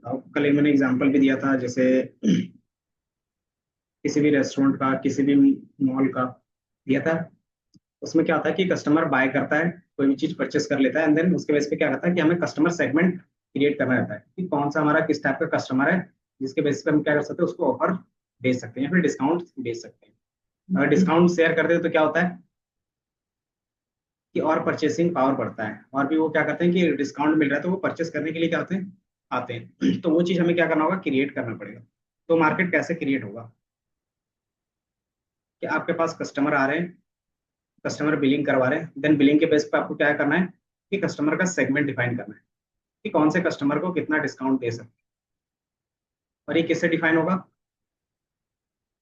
अब कल ही मैंने एग्जांपल भी दिया था, जैसे किसी भी रेस्टोरेंट का, किसी भी मॉल का दिया था। उसमें क्या होता है कि कस्टमर बाय करता है, कोई भी चीज परचेस कर लेता है, एंड देन उसके बेस पे क्या करता है कि हमें कस्टमर सेगमेंट क्रिएट करना रहता है कि कौन सा हमारा किस टाइप का कस्टमर है, जिसके बेस पे हम क्या कर सकते हैं, उसको ऑफर दे सकते हैं या फिर डिस्काउंट दे सकते हैं। अगर डिस्काउंट शेयर करते हैं तो क्या होता है कि और परचेसिंग पावर बढ़ता है, और भी वो क्या करते हैं कि डिस्काउंट मिल रहा है तो वो परचेस करने के लिए क्या होते हैं, आते हैं। तो वो चीज हमें क्या करना होगा, क्रिएट करना पड़ेगा। तो मार्केट कैसे क्रिएट होगा कि आपके पास कस्टमर आ रहे हैं, कस्टमर बिलिंग करवा रहे हैं, देन बिलिंग के बेस पे आपको क्या करना है कि कस्टमर का सेगमेंट डिफाइन करना है कि कौन से कस्टमर को कितना डिस्काउंट दे सकते हैं। और ये किससे डिफाइन होगा,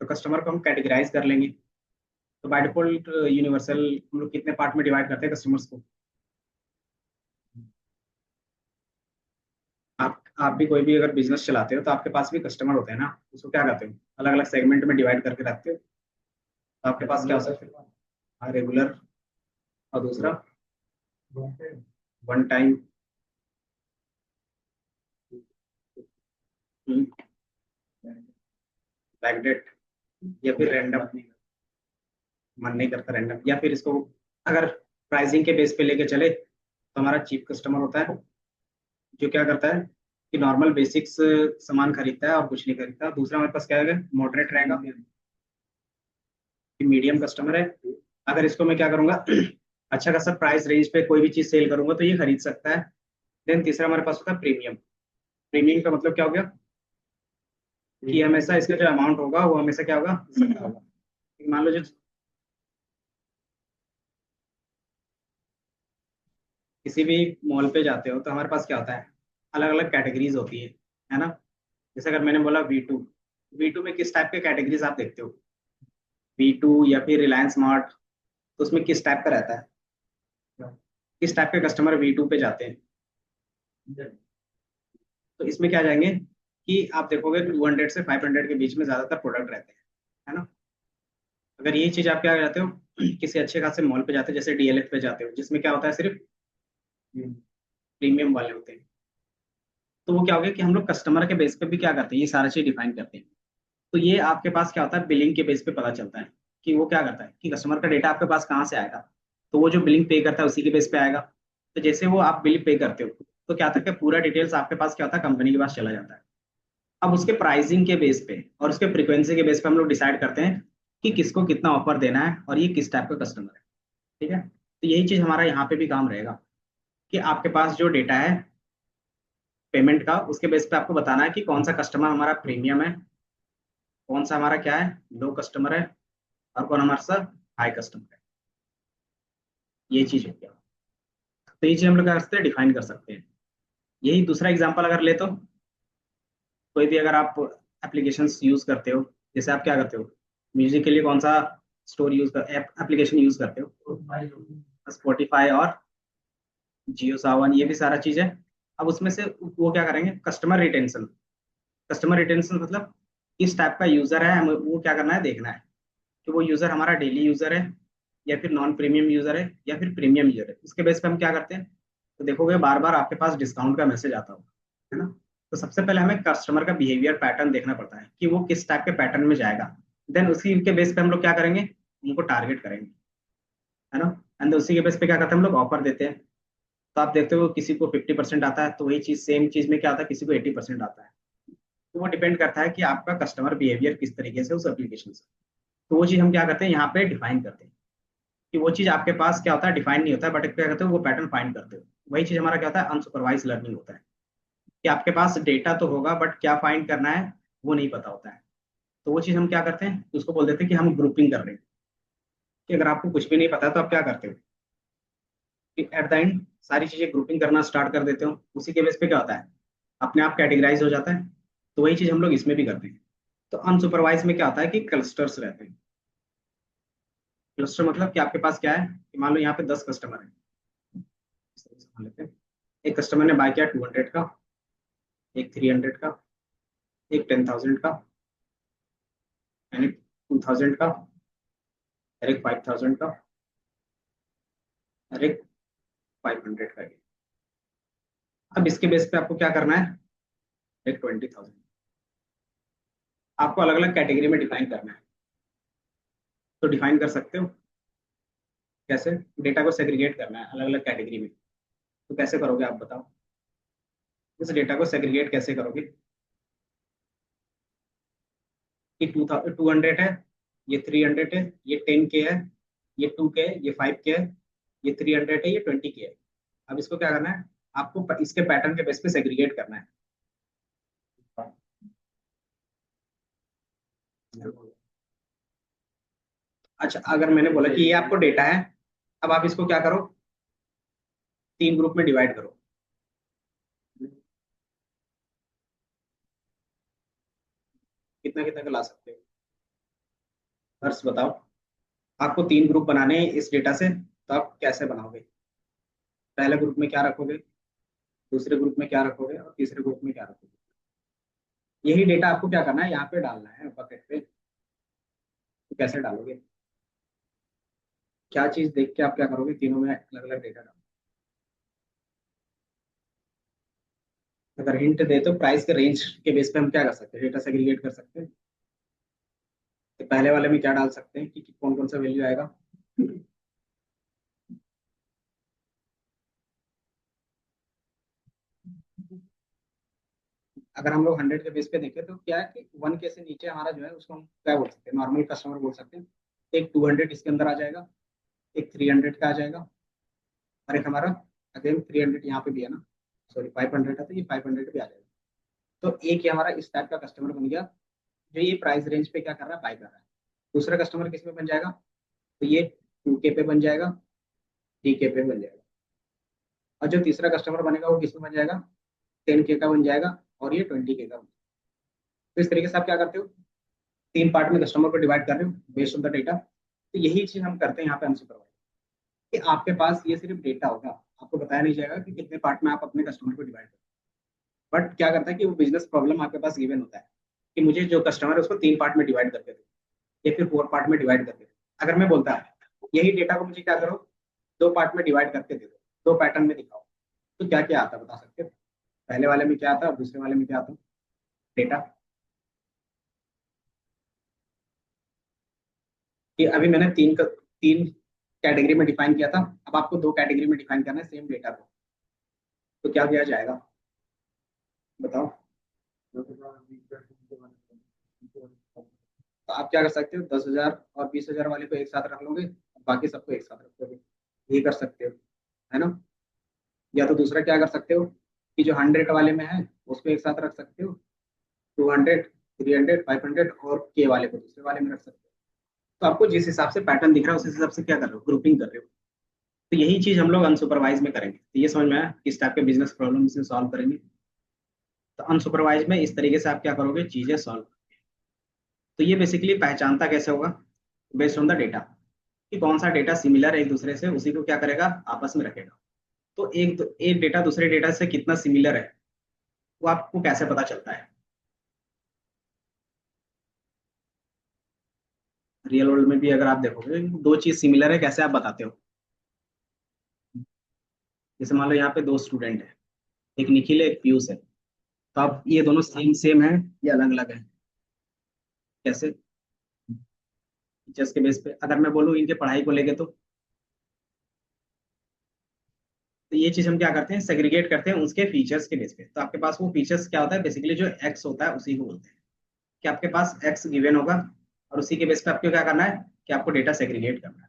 तो कस्टमर को हम कैटेगराइज कर लेंगे। तो बाय डिफॉल्ट यूनिवर्सल हम लोग कितने पार्ट में डिवाइड करते हैं कस्टमर्स को। आप भी कोई भी अगर बिजनेस चलाते हो तो आपके पास भी कस्टमर होते हैं ना, उसको क्या कहते हो, अलग अलग सेगमेंट में डिवाइड करके रखते हो। तो आपके पास क्या हो सकता है, हाँ रेगुलर, और दूसरा वन टाइम, बैकडेट, या फिर रैंडम, मन नहीं करता रैंडम, या फिर इसको अगर प्राइसिंग के बेस पे लेके चले तो हमारा चीप कस्टमर होता है, जो क्या करता है कि नॉर्मल बेसिक्स सामान खरीदता है और कुछ नहीं खरीदता। दूसरा हमारे पास क्या है, मॉडरेट रहेगा, कि मीडियम कस्टमर है, अगर इसको मैं क्या करूंगा अच्छा खासा प्राइस रेंज पे कोई भी चीज सेल करूंगा तो ये खरीद सकता है। देन तीसरा हमारे पास होता है प्रीमियम। प्रीमियम का मतलब क्या हो गया कि हमेशा इसका जो अमाउंट होगा वो हमेशा क्या होगा, सस्ता होगा। मान लो जो किसी भी मॉल पे जाते हो तो हमारे पास क्या होता है, अलग अलग कैटेगरीज होती है ना। जैसे अगर मैंने बोला V2, V2 में किस टाइप के कैटेगरीज आप देखते हो, V2 या फिर रिलायंस स्मार्ट, तो उसमें किस टाइप का रहता है, किस टाइप के कस्टमर V2 पे जाते हैं। तो इसमें क्या जाएंगे कि आप देखोगे 200 से 500 के बीच में ज्यादातर प्रोडक्ट रहते हैं, है ना। अगर ये चीज आप क्या जाते हो किसी अच्छे खासे मॉल पे जाते हो, जैसे DLF पे जाते हो, जिसमें क्या होता है सिर्फ प्रीमियम वाले होते हैं, तो वो क्या हो गया कि हम लोग कस्टमर के बेस पे भी क्या करते हैं, ये सारा चीज डिफाइन करते हैं। तो ये आपके पास क्या होता है, बिलिंग के बेस पे पता चलता है कि वो क्या करता है कि कस्टमर का डेटा आपके पास कहाँ से आएगा। तो वो जो बिलिंग पे करता है उसी के बेस पे आएगा। तो जैसे वो आप बिल पे करते हो तो क्या होता है कि पूरा डिटेल्स आपके पास क्या होता है, कंपनी के पास चला जाता है। अब उसके प्राइसिंग के बेस पे और उसके फ्रीक्वेंसी के बेस पे हम लोग डिसाइड करते हैं कि किसको कितना ऑफर देना है और ये किस टाइप का कस्टमर है। ठीक है, तो यही चीज हमारा यहाँ पे भी काम रहेगा कि आपके पास जो डेटा है पेमेंट का, उसके बेस पे आपको बताना है कि कौन सा कस्टमर हमारा प्रीमियम है, कौन सा हमारा क्या है, लो कस्टमर है, और कौन हमारा सा हाई कस्टमर है। ये चीज हो गया। तो ये चीज हम लोग क्या कर सकते हैं, डिफाइन कर सकते हैं। यही दूसरा एग्जांपल अगर ले तो कोई भी अगर आप एप्लीकेशंस यूज करते हो, जैसे आप क्या करते हो, म्यूजिक के लिए कौन सा स्टोर यूज कर एप्लीकेशन यूज करते हो, स्पॉटिफाई और जियो सावन, ये भी सारा चीज है। अब उसमें से वो क्या करेंगे, कस्टमर रिटेंशन। कस्टमर रिटेंशन मतलब किस टाइप का यूजर है, हमें वो क्या करना है, देखना है कि वो यूजर हमारा डेली यूजर है या फिर नॉन प्रीमियम यूजर है या फिर प्रीमियम यूजर है। उसके बेस पे हम क्या करते हैं, तो देखोगे बार बार आपके पास डिस्काउंट का मैसेज आता होगा, है ना। तो सबसे पहले हमें कस्टमर का बिहेवियर पैटर्न देखना पड़ता है कि वो किस टाइप के पैटर्न में जाएगा। देन उसी के बेस पे हम लोग क्या करेंगे, उनको टारगेट करेंगे, है ना। एंड उसी के बेस पे क्या करते हैं, हम लोग ऑफर देते हैं। तो आप देखते हो किसी को 50% आता है, तो वही चीज सेम चीज में क्या आता है, किसी को 80% आता है। तो वो डिपेंड करता है कि आपका कस्टमर बिहेवियर किस तरीके से उस एप्लीकेशन से। तो वो चीज हम क्या करते हैं, यहाँ पे डिफाइन करते हैं कि वो चीज आपके पास क्या होता है, डिफाइन नहीं होता है, बट क्या करते हो वो पैटर्न फाइंड करते हो। वही चीज हमारा क्या होता है, अनसुपरवाइज लर्निंग होता है कि आपके पास डेटा तो होगा बट क्या फाइंड करना है वो नहीं पता होता है। तो वो चीज हम क्या करते हैं, उसको बोल देते हैं कि हम ग्रुपिंग कर रहे हैं। कि अगर आपको कुछ भी नहीं पता है तो आप क्या करते हो कि एट द एंड सारी चीजें ग्रुपिंग करना स्टार्ट कर देते हो। उसी के बेस पे क्या होता है, अपने आप कैटेगराइज हो जाता है। तो वही चीज हम लोग इसमें भी करते हैं। तो अनसुपरवाइज में क्या होता है कि क्लस्टर्स रहते हैं। क्लस्टर मतलब कि आपके पास क्या है कि मान लो यहाँ पे 10 कस्टमर है, इस तरह से मान लेते हैं। एक कस्टमर ने बाय किया 200 का, एक 300 का, एक 10,000 का, यानी 2,000 का, और एक 5,000 का, और एक 500 का। अब इसके बेस पे आपको क्या करना है एक 20,000। आपको अलग अलग कैटेगरी में डिफाइन करना है, तो डिफाइन कर सकते हो। कैसे? डेटा को सेग्रीगेट करना है अलग अलग कैटेगरी में, तो कैसे करोगे आप बताओ? इस डेटा को सेग्रीगेट कैसे करोगे? कि 200 है, ये 300 है, ये 10K है, ये 2K है, ये 5K है, ये 300 है, ये 20K है। अब इसको क्या करना है? आपको इसके पैटर्न के बेस पे सेग्रीगेट करना है। अच्छा, अगर मैंने बोला कि ये आपको डेटा है, अब आप इसको क्या करो, 3 ग्रुप में डिवाइड करो। कितना कितना का ला सकते हो? हर्ष बताओ। आपको 3 ग्रुप बनाने हैं इस डेटा से, तो आप कैसे बनाओगे? पहले ग्रुप में क्या रखोगे, दूसरे ग्रुप में क्या रखोगे, और तीसरे ग्रुप में क्या रखोगे? यही डेटा आपको क्या करना है, यहाँ पे डालना है बकेट पे। तो कैसे डालोगे? क्या चीज देख के आप क्या करोगे, तीनों में अलग अलग डेटा डालो। अगर हिंट दे तो प्राइस के रेंज के बेस पे हम क्या कर सकते हैं, डेटा सेग्रीगेट कर सकते हैं। तो पहले वाले में क्या डाल सकते हैं कि कौन कौन सा वैल्यू आएगा? अगर हम लोग 100 के बेस पे देखें तो क्या है कि 1K से नीचे हमारा जो है उसको हम क्या बोल सकते हैं, नॉर्मल कस्टमर बोल सकते हैं। एक 200 इसके अंदर आ जाएगा, एक 300 का आ जाएगा, और एक हमारा अगेन 300 यहाँ पे भी है ना, सॉरी 500 है, तो ये 500 भी आ जाएगा। तो एक ये हमारा इस टाइप का कस्टमर बन गया, जो ये प्राइस रेंज पे क्या कर रहा है, बाय कर रहा है। दूसरा कस्टमर किस में बन जाएगा? तो ये 2K पे बन जाएगा, 3K पे बन जाएगा। और जो तीसरा कस्टमर बनेगा वो किस में बन जाएगा? 10K का बन जाएगा, और ये 20K का। तो इस तरीके से आप क्या करते हो, 3 पार्ट में कस्टमर को डिवाइड कर रहे हो बेस्ड ऑन द डेटा। तो यही चीज हम करते हैं यहाँ पे अनसुपरवाइज, कि आपके पास ये सिर्फ डेटा होगा, आपको बताया नहीं जाएगा कि कितने पार्ट में आप अपने कस्टमर को डिवाइड करो। बट क्या करता है कि वो बिजनेस प्रॉब्लम आपके पास गिवन होता है कि मुझे जो कस्टमर है उसको 3 पार्ट में डिवाइड करके दो, या फिर 4 पार्ट में डिवाइड करके दो। अगर मैं बोलता है यही डेटा को मुझे क्या करो, 2 पार्ट में डिवाइड करके दे दो, 2 पैटर्न में दिखाओ, तो क्या क्या आता है बता सकते हो? पहले वाले में क्या आता है और दूसरे वाले में क्या आता है डेटा? कि अभी मैंने 3 कैटेगरी में डिफाइन किया था, अब आपको 2 कैटेगरी में डिफाइन करना है सेम डेटा को, तो क्या किया जाएगा बताओ? तो आप क्या कर सकते हो, 10,000 और 20,000 वाले को एक साथ रख लोगे, बाकी सबको एक साथ रख लोगे, ये कर सकते हो, है ना? या तो दूसरा क्या कर सकते हो, कि जो 100 वाले में है उसको एक साथ रख सकते हो, 200, 300, 500, और के वाले को दूसरे वाले में रख सकते हो। तो आपको जिस हिसाब से पैटर्न दिख रहा है उस हिसाब से क्या कर रहे हो, ग्रुपिंग कर रहे हो। तो यही चीज हम लोग अनसुपरवाइज में करेंगे, तो ये समझ में आया किस टाइप के बिजनेस प्रॉब्लम इसमें सॉल्व करेंगे। तो अनसुपरवाइज में इस तरीके से आप क्या करोगे, चीजें सॉल्व। तो ये बेसिकली पहचानता कैसे होगा, बेस्ड ऑन द डेटा, कि कौन सा डेटा सिमिलर है एक दूसरे से, उसी को क्या करेगा, आपस में रखेगा। तो एक डेटा दूसरे डेटा से कितना सिमिलर है, वो आपको कैसे पता चलता है? रियल वर्ल्ड में भी अगर आप देखोगे दो चीज सिमिलर है, कैसे आप बताते हो? जैसे मान लो यहाँ पे 2 स्टूडेंट है, एक निखिल है एक पीयूष है, तो आप ये दोनों सेम सेम है या अलग अलग है? कैसे? टीचर्स के बेस पे अगर मैं बोलूँ इनके पढ़ाई को लेके, तो ये चीज हम क्या करते हैं, सेग्रीगेट करते हैं उसके फीचर्स के बेस पे। तो आपके पास वो फीचर्स क्या होता है, बेसिकली जो एक्स होता है उसी को बोलते हैं, कि आपके पास एक्स गिवन होगा, और उसी के बेस पे आपको क्या करना है, कि आपको डेटा सेग्रीगेट करना है।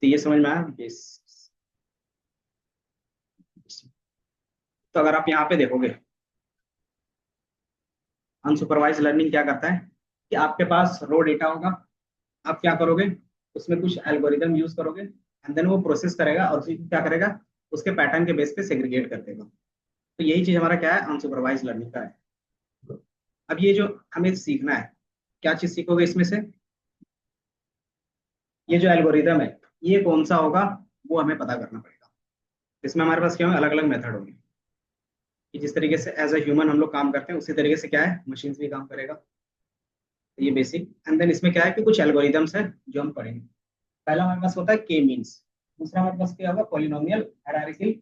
तो ये समझ में आया बेस? तो अगर आप यहाँ पे देखोगे, अनसुपरवाइज लर्निंग क्या करता है, कि आपके पास रो डेटा होगा, आप क्या करोगे, उसमें कुछ एल्गोरिदम यूज करोगे, एंड देन वो प्रोसेस करेगा और फिर क्या करेगा, उसके पैटर्न के बेस पे सेग्रीगेट कर देगा। तो यही चीज हमारा क्या है, अनसुपरवाइज लर्निंग का है। अब ये जो हमें सीखना है, क्या चीज सीखोगे इसमें से, ये जो एल्गोरिदम है ये कौन सा होगा, वो हमें पता करना पड़ेगा। इसमें हमारे पास क्या होंगे, अलग अलग मेथड होंगे, कि जिस तरीके से एज अ ह्यूमन हम लोग काम करते हैं उसी तरीके से क्या है, मशीन भी काम करेगा। तो ये बेसिक, एंड देन इसमें क्या है कि कुछ एल्गोरिदम्स है जो हम पढ़ेंगे। पहला हमारे पास होता है के मीन्स, दूसरा हमारे पास क्या होगा, पॉलिनोमियल हायरार्किकल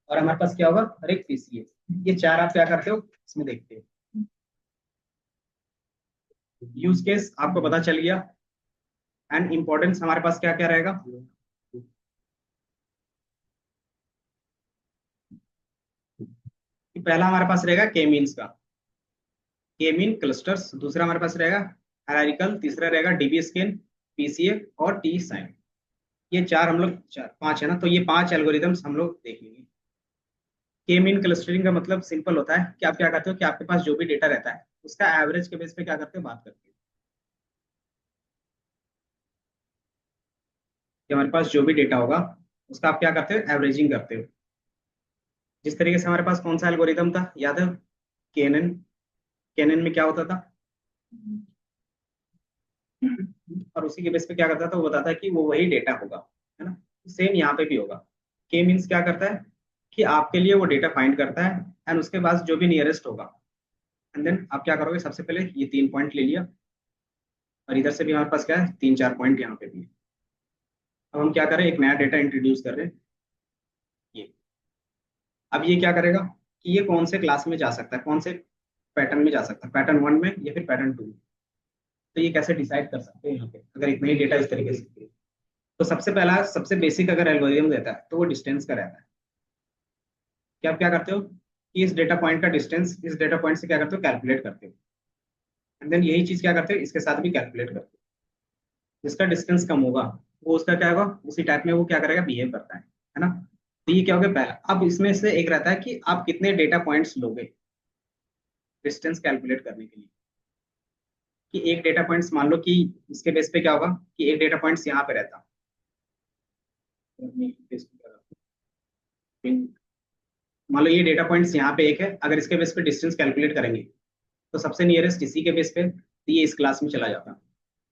और हमारे पास क्या होगा, हर एक पीसीए। ये चार आप क्या करते हो इसमें देखते हो। यूज केस आपको पता चल गया। एंड इंपॉर्टेंस हमारे पास क्या क्या रहेगा। कि पहला हमारे पास रहेगा के मीन्स का, के मीन क्लस्टर्स। दूसरा हमारे पास रहेगा हायरार्किकल। तीसरा रहेगा डीबी स्कैन, पीसीए और टी साइन। ये चार हम लोग, चार पांच है ना, तो ये पांच एल्गोरिदम्स हम लोग देखेंगे। के मीन क्लस्टरिंग का मतलब सिंपल होता है कि आप क्या करते हो कि आपके पास जो भी डेटा रहता है उसका एवरेज के बेस पे क्या करते हो, बात करते हो। कि हमारे पास जो भी डेटा होगा उसका आप क्या करते हो, एवरेजिंग करते हो। जिस तरीके से हमारे पास कौन सा एल्गोरिदम था याद है, केनन। केनन में क्या होता था, और उसी के बेस पे क्या करता था, वो बताता है कि वो वही डेटा होगा, है ना। सेम यहाँ पे भी होगा। के मीन्स क्या करता है कि आपके लिए वो डेटा फाइंड करता है, एंड उसके पास जो भी नियरेस्ट होगा। एंड देन आप क्या करोगे, सबसे पहले ये तीन पॉइंट ले लिया, और इधर से भी हमारे पास क्या है, तीन चार पॉइंट यहाँ पे भी है। अब हम क्या करें, एक नया डेटा इंट्रोड्यूस कर रहे हैं, ये। अब ये क्या करेगा कि ये कौन से क्लास में जा सकता है, कौन से पैटर्न में जा सकता है, पैटर्न वन में या फिर पैटर्न टू में। तो ये कैसे डिसाइड कर सकते हैं यहाँ पे, अगर इतना ही डेटा इस तरीके से। तो सबसे पहला, सबसे बेसिक अगर एल्गोरिथम देता है तो वो डिस्टेंस का रहता है। कि आप क्या करते हो कि इस डेटा पॉइंट का डिस्टेंस इस डेटा पॉइंट से क्या करते हो, कैलकुलेट करते हो। एंड देन यही चीज क्या करते हो, इसके साथ भी कैलकुलेट करते हो। जिसका डिस्टेंस कम होगा वो उसका क्या होगा, उसी टाइप में वो क्या करेगा, बिहेव करता है ना। तो ये क्या हो गया पहला। अब इसमें से एक रहता है कि आप कितने डेटा पॉइंट्स लोगे डिस्टेंस कैलकुलेट करने के लिए। कि एक डेटा पॉइंट्स मान लो कि इसके बेस पे क्या होगा कि एक डेटा पॉइंट्स यहाँ पे रहता। मान लो ये डेटा पॉइंट्स यहाँ पे एक है, अगर इसके बेस पे डिस्टेंस कैलकुलेट करेंगे तो सबसे नियरेस्ट इसी के बेस पे तो ये इस क्लास में चला जाता।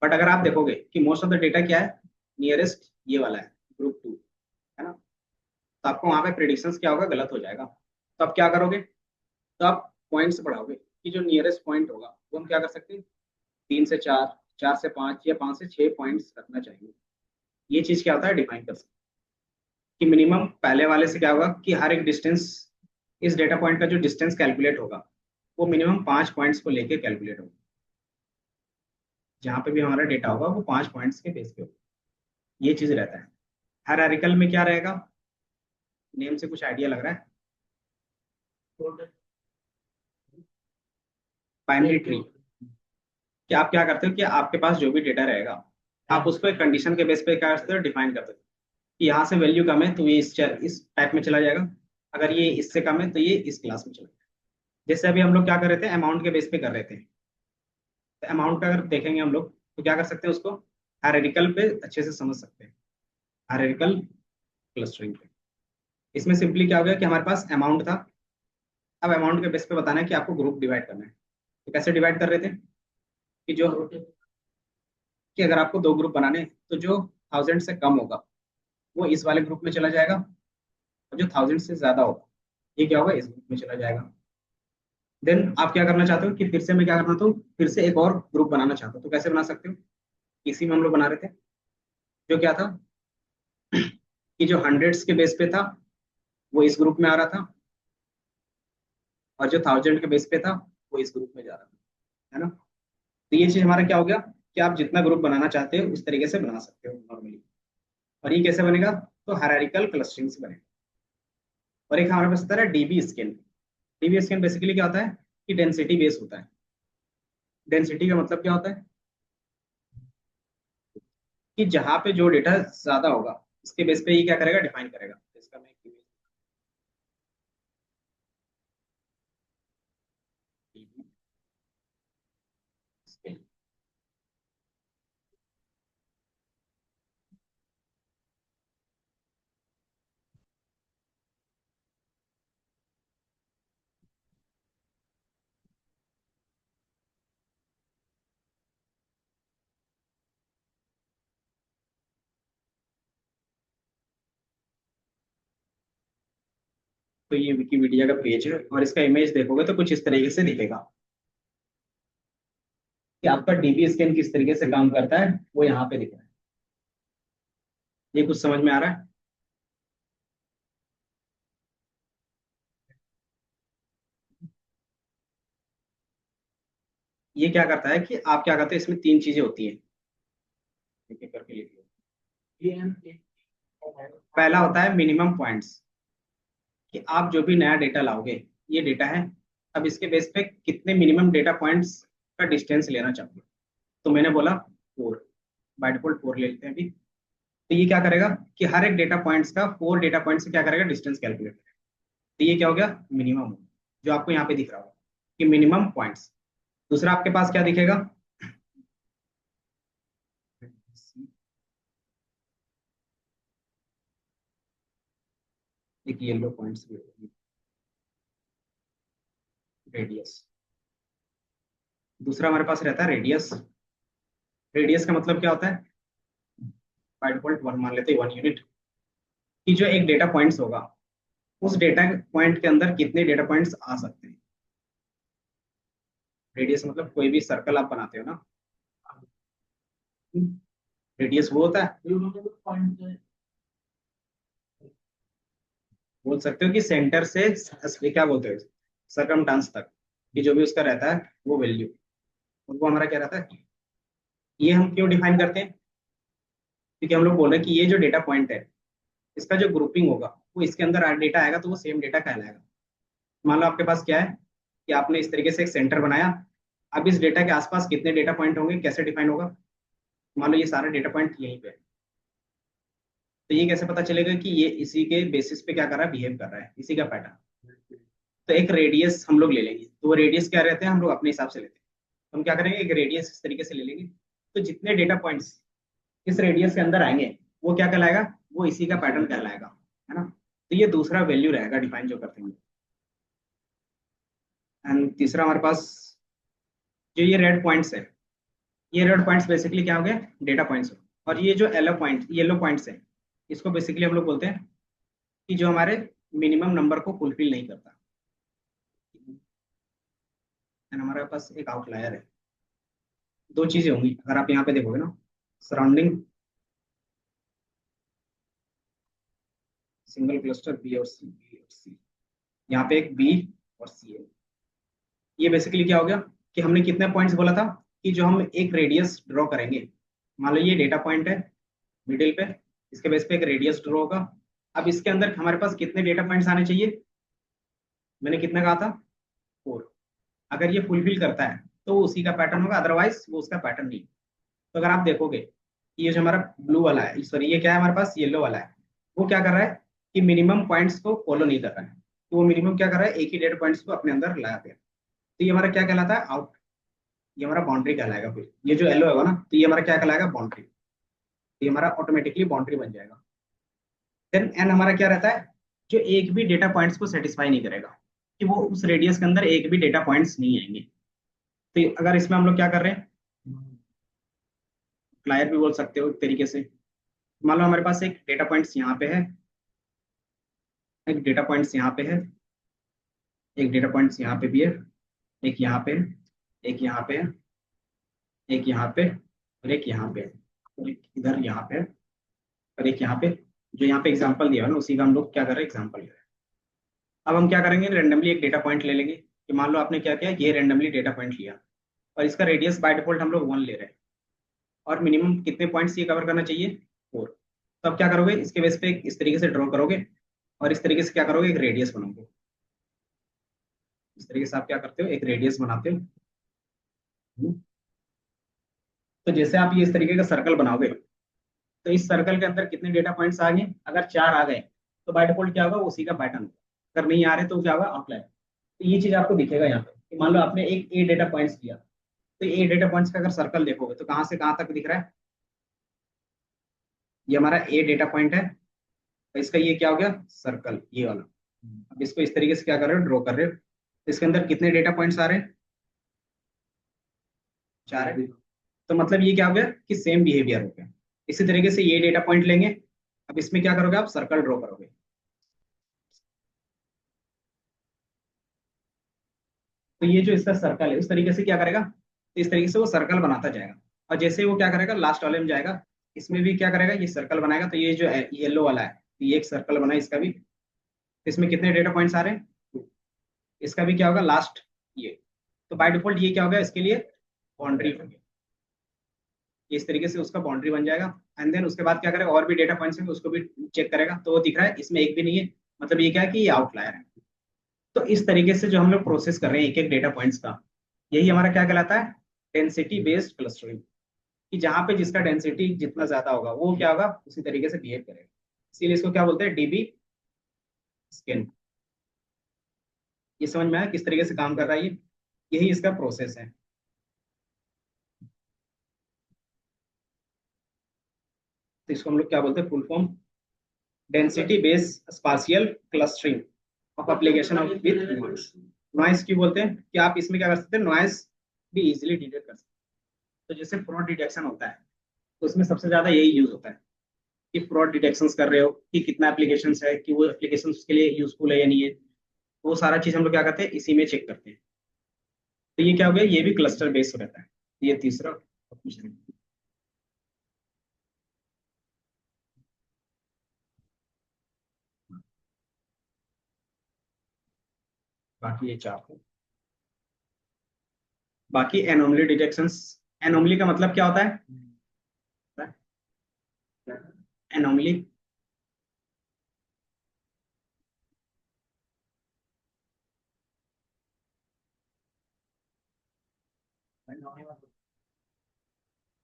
बट अगर आप देखोगे कि मोस्ट ऑफ द डेटा क्या है, नियरेस्ट ये वाला है, ग्रुप टू, है ना। तो आपको वहां पे प्रिडिक्शंस क्या होगा, गलत हो जाएगा। तो आप क्या करोगे, तो आप पॉइंट्स बढ़ाओगे कि जो नियरेस्ट पॉइंट होगा वो हम क्या कर सकते हैं, तीन से चार, चार से पांच या पांच से छह पॉइंट्स रखना चाहिए। ये चीज क्या होता है, डिफाइन कर सकते हैं कि मिनिमम पहले वाले से क्या होगा कि हर एक डिस्टेंस, इस डेटा पॉइंट का जो डिस्टेंस कैलकुलेट होगा वो मिनिमम पांच पॉइंट्स को लेके कैलकुलेट होगा। जहां पे भी हमारा डेटा होगा वो पांच पॉइंट्स के बेस पे होगा। ये चीज रहता है। हायरार्किकल में क्या रहेगा, नेम से कुछ आइडिया लग रहा है, बाइनरी ट्री। कि आप क्या करते हो कि आपके पास जो भी डेटा रहेगा आप उसको एक कंडीशन के बेस पे क्या करते हो, डिफाइन करते हो। कि यहाँ से वैल्यू कम है तो ये इस टाइप में चला जाएगा, अगर ये इससे कम है तो ये इस क्लास में चला जाएगा। जैसे अभी हम लोग क्या कर रहे थे, अमाउंट के बेस पे कर रहे थे। तो अमाउंट का अगर देखेंगे हम लोग तो क्या कर सकते हैं, उसको हायरार्किकल पे अच्छे से समझ सकते हैं, हायरार्किकल क्लस्टरिंग पे। इसमें सिंपली क्या हो गया कि हमारे पास अमाउंट था। अब अमाउंट के बेस पे बताना है कि आपको ग्रुप डिवाइड करना है। तो कैसे डिवाइड कर रहे थे कि जो कि अगर आपको दो ग्रुप बनाने हैं, तो जो थाउजेंड से कम होगा वो इस वाले ग्रुप में चला जाएगा, और जो थाउजेंड से ज्यादा होगा ये क्या होगा, इस ग्रुप में चला जाएगा। देन आप क्या करना चाहते हो कि फिर से मैं क्या करना चाहता हूँ, फिर से एक और ग्रुप बनाना चाहता हूँ। तो कैसे बना सकते हो, इसी में हम लोग बना रहे थे। जो क्या था कि जो हंड्रेड्स के बेस पे था वो इस ग्रुप में आ रहा था, और जो थाउजेंड के बेस पे था वो इस ग्रुप में जा रहा था, है ना। तो ये चीज हमारा क्या हो गया कि आप जितना ग्रुप बनाना चाहते हो उस तरीके से बना सकते हो नॉर्मली। और ये कैसे बनेगा, तो हायरार्किकल क्लस्टरिंग से बनेगा। और एक हमारे पास होता है dB scan. DB scan basically क्या होता है कि डेंसिटी बेस होता है। डेंसिटी का मतलब क्या होता है कि जहां पे जो डेटा ज्यादा होगा उसके बेस पे ये क्या करेगा, डिफाइन करेगा। तो इसका मैं एक image- तो ये विकीपीडिया का पेज है, और इसका इमेज देखोगे तो कुछ इस तरीके से दिखेगा कि आपका डीबी स्कैन किस तरीके से काम करता है, वो यहाँ पे दिख रहा है। ये कुछ समझ में आ रहा है। ये क्या करता है कि आप क्या करते हैं, इसमें तीन चीजें होती है, एक एक करके लिख लो। पहला होता है मिनिमम पॉइंट्स, कि आप जो भी नया डेटा लाओगे, ये डेटा है, अब इसके बेस पे कितने मिनिमम डेटा पॉइंट्स का डिस्टेंस लेना चाहोगे। तो मैंने बोला 4, बाय डिफॉल्ट 4 ले लेते हैं अभी। तो ये क्या करेगा कि हर एक डेटा पॉइंट्स का 4 डेटा पॉइंट से क्या करेगा, डिस्टेंस कैलकुलेट करेगा। तो ये क्या हो गया, मिनिमम, जो आपको यहाँ पे दिख रहा होगा कि मिनिमम पॉइंट्स। दूसरा आपके पास क्या दिखेगा, एक येलो पॉइंट्स भी होगी, रेडियस। दूसरा हमारे पास रहता है रेडियस। रेडियस का मतलब क्या होता है, बाय डिफॉल्ट 1 मान लेते हैं, 1 यूनिट, कि जो एक डेटा पॉइंट्स होगा, उस डेटा पॉइंट के अंदर कितने डेटा पॉइंट्स आ सकते हैं। रेडियस मतलब कोई भी सर्कल आप बनाते हो ना, रेडियस वो होता है, बोल सकते हो कि सेंटर से क्या बोलते हो, सरकमटांस तक, कि जो भी उसका रहता है वो वैल्यू, वो हमारा क्या रहता है। ये हम क्यों डिफाइन करते हैं, क्योंकि हम लोग बोल रहे हैं कि ये जो डेटा पॉइंट है, इसका जो ग्रुपिंग होगा, वो इसके अंदर डेटा आएगा तो वो सेम डेटा कहलाएगा। मान लो आपके पास क्या है कि आपने इस तरीके से एक सेंटर बनाया, अब इस डेटा के आसपास कितने डेटा पॉइंट होंगे, कैसे डिफाइन होगा। मान लो ये सारा डेटा पॉइंट यहीं पे है, तो ये कैसे पता चलेगा कि ये इसी के बेसिस पे क्या कर रहा है, बिहेव कर रहा है, इसी का पैटर्न। तो एक रेडियस हम लोग ले लेंगे, तो वो रेडियस क्या रहते हैं, हम लोग अपने हिसाब से लेते हैं। तो हम क्या करेंगे, एक रेडियस इस तरीके से ले लेंगे, तो जितने डेटा पॉइंट्स इस रेडियस के अंदर आएंगे, वो क्या कहलाएगा, वो इसी का पैटर्न कहलाएगा, है ना। तो ये दूसरा वैल्यू रहेगा डिफाइन जो करते हैं। एंड तीसरा हमारे पास जो ये रेड पॉइंट्स है, ये रेड पॉइंट्स बेसिकली क्या हो गए, डेटा पॉइंट्स। और ये जो येलो पॉइंट्स है, इसको बेसिकली हम लोग बोलते हैं कि जो हमारे मिनिमम नंबर को फुलफिल नहीं करता। एंड हमारे पास एक आउटलायर है, दो चीजें होंगी अगर आप यहाँ पे देखोगे ना, सराउंडिंग सिंगल क्लस्टर बी और सी, यहाँ पे एक बी और सी है। ये बेसिकली क्या हो गया कि हमने कितने पॉइंट्स बोला था, कि जो हम एक रेडियस ड्रॉ करेंगे, मान लो ये डेटा पॉइंट है मिडिल पे, इसके बेस पे एक रेडियस ड्रॉ होगा। अब इसके अंदर हमारे पास कितने डेटा पॉइंट्स आने चाहिए, मैंने कितना कहा था, 4। अगर ये फुलफिल करता है तो वो उसी का पैटर्न होगा, अदरवाइज वो उसका पैटर्न नहीं। तो अगर आप देखोगे कि ये जो हमारा ब्लू वाला है, सॉरी ये क्या है हमारे पास, येलो वाला है, वो क्या कर रहा है कि मिनिमम पॉइंट्स को फॉलो नहीं कर रहा है। तो वो मिनिमम क्या कर रहा है, एक ही डेटा पॉइंट्स को अपने अंदर लगा दिया। तो ये हमारा क्या कहलाता है, आउट। ये हमारा बाउंड्री कहलाएगा। फिर ये जो येलो होगा ना, तो ये हमारा क्या कहलाएगा, बाउंड्री। ये हमारा ऑटोमेटिकली बाउंड्री बन जाएगा। देन एन हमारा क्या रहता है, जो एक भी डेटा पॉइंट्स को सेटिस्फाई नहीं करेगा, कि वो उस रेडियस के अंदर एक भी डेटा पॉइंट्स नहीं आएंगे। तो अगर इसमें हम लोग क्या कर रहे हैं, फ्लायर भी बोल सकते हो एक तरीके से। मान लो हमारे पास एक डेटा पॉइंट्स यहाँ पे है, एक डेटा पॉइंट्स यहाँ पे है, एक डेटा पॉइंट्स यहाँ पे भी है, एक यहाँ पे है, एक यहाँ पे है, एक यहाँ पे, और एक यहाँ पे है, और एक इधर यहाँ पे है, और एक यहाँ पे। जो यहाँ पे एग्जांपल दिया है ना, उसी का हम लोग क्या कर रहे हैं, एग्जांपल ले रहे हैं। अब हम क्या करेंगे, रेंडमली एक डेटा पॉइंट ले लेंगे, कि मान लो आपने क्या किया, ये रेंडमली डेटा पॉइंट लिया, और इसका रेडियस बाय डिफॉल्ट हम लोग 1 ले रहे हैं, और मिनिमम कितने पॉइंट्स ये कवर करना चाहिए, 4। तो अब क्या करोगे, इसके बेस पे इस तरीके से ड्रॉ करोगे, और इस तरीके से क्या करोगे, एक रेडियस बनाओगे। इस तरीके से आप क्या करते हो, एक रेडियस बनाते हो। हम्म। तो जैसे आप ये इस तरीके का सर्कल बनाओगे, तो इस सर्कल के अंदर कितने डेटा पॉइंट्स आ गए, अगर 4 आ गए, तो बाय डिफॉल्ट क्या होगा, उसी का पैटर्न होगा। अगर नहीं आ रहे तो क्या होगा, आउटलायर। तो ये चीज आपको दिखेगा यहाँ पे, कि मान लो आपने एक ए डेटा पॉइंट्स दिया, तो ए डेटा पॉइंट्स का अगर सर्कल देखोगे तो कहाँ से कहाँ तक दिख रहा है, ये हमारा ए डेटा पॉइंट है, तो इसका ये क्या हो गया, सर्कल ये वाला। अब इसको इस तरीके से क्या कर रहे हो, ड्रॉ कर रहे हो, तो इसके अंदर कितने डेटा पॉइंट्स आ रहे हैं, 4 है। तो मतलब ये क्या हो गया कि सेम बिहेवियर हो गया। इसी तरीके से ये डेटा पॉइंट लेंगे, अब इसमें क्या करोगे, आप सर्कल ड्रॉ करोगे। तो ये जो इसका सर्कल है, उस तरीके से क्या करेगा, तो इस तरीके से वो सर्कल बनाता जाएगा। और जैसे ही वो क्या करेगा, लास्ट वाले में जाएगा, इसमें भी क्या करेगा, ये सर्कल बनाएगा। तो ये जो येलो वाला है, तो ये एक सर्कल बना, इसका भी। इसमें कितने डेटा पॉइंट्स आ रहे हैं, इसका भी क्या होगा लास्ट, ये। तो बाय डिफॉल्ट ये क्या होगा इसके लिए, बाउंड्री हो गया, इस तरीके से उसका बाउंड्री बन जाएगा। एंड देन उसके बाद क्या करेगा, और भी डेटा पॉइंट्स हैं उसको भी चेक करेगा, तो वो दिख रहा है इसमें एक भी नहीं है, मतलब ये क्या है कि ये आउटलायर है। तो इस तरीके से जो हम लोग प्रोसेस कर रहे हैं एक एक डेटा पॉइंट्स का, यही हमारा क्या कहलाता है, डेंसिटी बेस्ड क्लस्टरिंग। कि जहां पे जिसका डेंसिटी जितना ज्यादा होगा वो क्या होगा, उसी तरीके से बिहेव करेगा। इसीलिए इसको क्या बोलते हैं, डीबी स्कैन। ये समझ में आया किस तरीके से काम कर रहा है ये, यही इसका प्रोसेस है। तो इसको हम लोग क्या बोलते हैं, full form, density based spatial clustering of application of with noise. Noise क्यों बोलते हैं, कि आप इसमें क्या कर सकते हैं, नॉइस भी इजीली डिटेक्ट कर सकते हैं। तो जैसे फ्रॉड डिटेक्शन होता है, तो उसमें सबसे ज्यादा यही यूज होता है, कि फ्रॉड डिटेक्शन कर रहे हो कि कितना एप्लीकेशन है, कि वो एप्लीकेशन उसके लिए यूजफुल है या नहीं है, वो सारा चीज हम लोग क्या करते हैं इसी में चेक करते हैं। तो ये क्या हो गया, ये भी क्लस्टर बेस्ड रहता है। ये तीसरा ऑप्शन। बाकी ये चार है। बाकी एनोमली डिटेक्शंस। एनोमली का मतलब क्या होता है, एनोमली,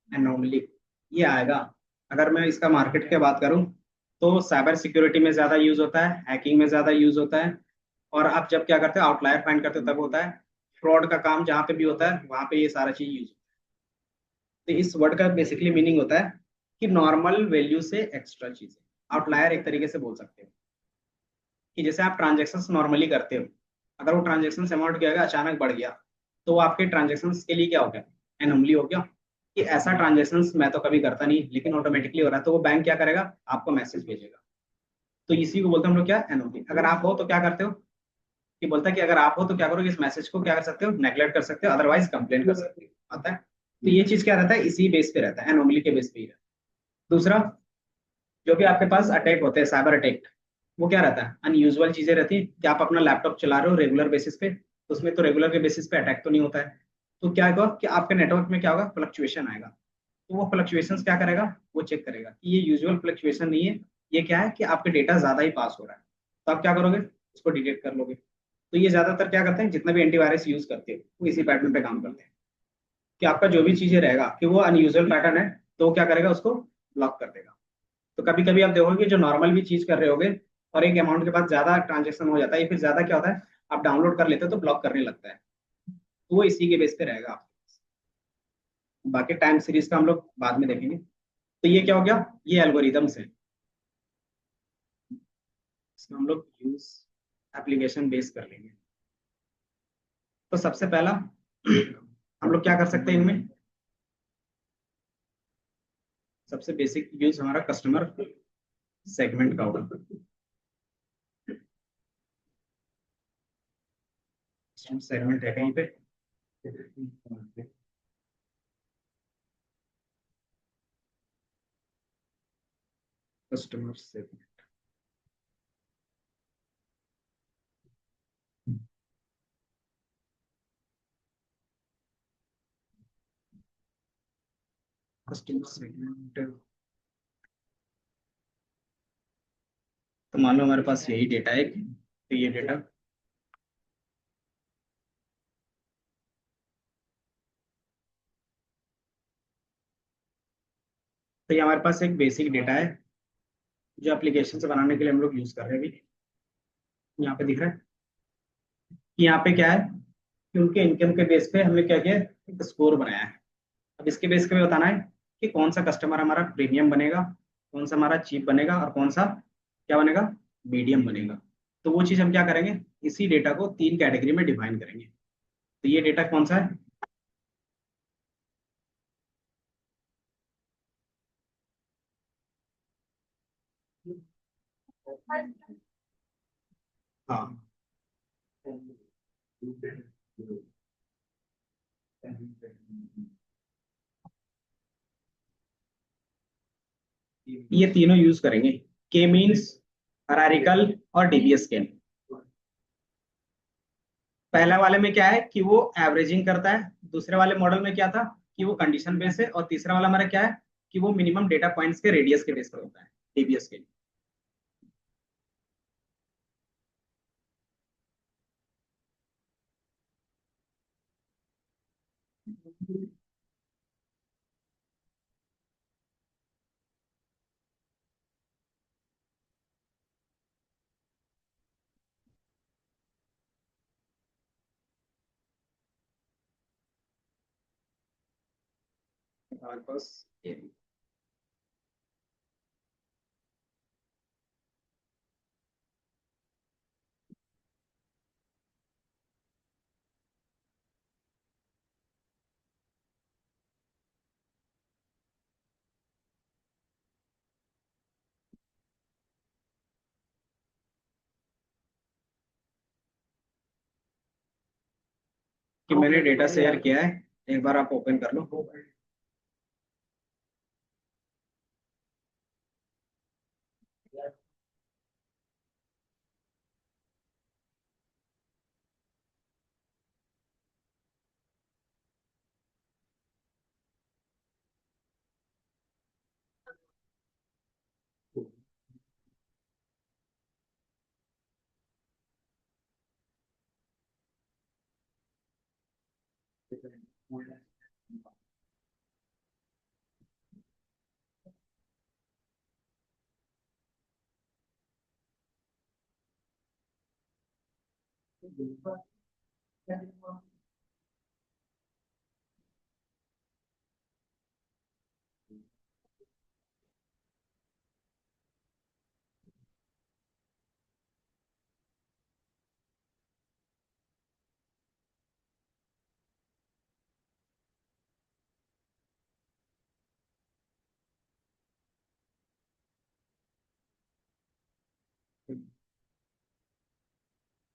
एनोमली ये आएगा, अगर मैं इसका मार्केट की बात करूं, तो साइबर सिक्योरिटी में ज्यादा यूज होता है, हैकिंग में ज्यादा यूज होता है, और आप जब क्या करते हो आउटलायर फाइंड करते हो तब होता है। फ्रॉड का काम जहां पे भी होता है वहां पे ये सारा चीज यूज। तो इस वर्ड का बेसिकली मीनिंग होता है कि नॉर्मल वैल्यू से एक्स्ट्रा चीजें। आउटलायर एक तरीके से बोल सकते हो कि जैसे आप ट्रांजेक्शन्स नॉर्मली करते हो, अगर वो ट्रांजेक्शन अमाउंट क्या होगा अचानक बढ़ गया, तो वो आपके ट्रांजेक्शन्स के लिए क्या हो गया, एनोमली हो गया। कि ऐसा ट्रांजेक्शन्स मैं तो कभी करता नहीं लेकिन ऑटोमेटिकली हो रहा है, तो वो बैंक क्या करेगा, आपको मैसेज भेजेगा। तो इसी को बोलते हैं हम लोग क्या, एनोमली। अगर आप हो तो क्या करते हो, कि बोलता है कि अगर आप हो तो क्या करोगे, इस मैसेज को क्या कर सकते हो, नेग्लेक्ट कर सकते हो, अदरवाइज कंप्लेन कर सकते हो, आता है। तो ये चीज क्या रहता है, इसी बेस पे रहता है, एनोमली के बेस पे ही रहता है। दूसरा, जो भी आपके पास अटैक होते हैं, साइबर अटैक, वो क्या रहता है, अनयूजुअल चीजें रहती हैं कि आप अपना लैपटॉप चला रहे हो रेगुलर बेसिस पे, तो उसमें तो रेगुलर के बेसिस पे अटैक तो नहीं होता है। तो क्या होगा कि आपके नेटवर्क में क्या होगा, फ्लक्चुएशन आएगा। तो वो फ्लक्चुएशन क्या करेगा, वो चेक करेगा कि ये यूजुअल फ्लक्चुएशन नहीं है, ये क्या है कि आपके डेटा ज्यादा ही पास हो रहा है। तो आप क्या करोगे, उसको डिटेक्ट कर लोगे। तो ये ज्यादातर क्या करते हैं, जितना भी एंटीवायरस यूज करते हैं वो इसी पैटर्न पे काम करते हैं, कि आपका जो भी चीजें रहेगा कि वो अनयूजुअल पैटर्न है, तो वो क्या करेगा, उसको ब्लॉक कर देगा। तो कभी कभी आप देखोगे जो नॉर्मल भी चीज कर रहे होगे, और एक अमाउंट के बाद ज्यादा ट्रांजेक्शन हो जाता है, या फिर ज्यादा क्या होता है, आप डाउनलोड कर लेते हो तो ब्लॉक करने लगता है। तो वो इसी के बेस पे रहेगा आप। बाकी टाइम सीरीज का हम लोग बाद में देखेंगे। तो ये क्या हो गया, ये एल्गोरिदम्स है, इसमें हम लोग यूज एप्लीकेशन बेस कर लेंगे। तो सबसे पहला हम लोग क्या कर सकते हैं इनमें, सबसे बेसिक यूज हमारा कस्टमर सेगमेंट का होगा। सेगमेंट है कहीं पे, कस्टमर सेगमेंट, कस्टमर सेगमेंट। तो मान लो हमारे पास यही डेटा है, तो ये डेटा, तो ये हमारे पास एक बेसिक डेटा है जो एप्लीकेशन से बनाने के लिए हम लोग यूज कर रहे हैं अभी। यहाँ पे दिख रहा है कि यहाँ पे क्या है, कि उनके इनकम के बेस पे हमने क्या किया है, एक स्कोर बनाया है। अब इसके बेस पे बताना है कि कौन सा कस्टमर हमारा प्रीमियम बनेगा, कौन सा हमारा चीप बनेगा, और कौन सा क्या बनेगा, मीडियम बनेगा। तो वो चीज हम क्या करेंगे, इसी डेटा को तीन कैटेगरी में डिफाइन करेंगे। तो ये डेटा कौन सा है, हाँ, ये तीनों यूज करेंगे, के मीन्स, हरारिकल और डीबीएस स्केल। पहले वाले में क्या है कि वो एवरेजिंग करता है, दूसरे वाले मॉडल में क्या था कि वो कंडीशन बेस है, और तीसरा वाला हमारा क्या है कि वो मिनिमम डेटा पॉइंट्स के रेडियस के बेस पर होता है, डीबीएस के लिए। हमारे पास कि मैंने डेटा शेयर किया है, एक बार आप ओपन कर लो।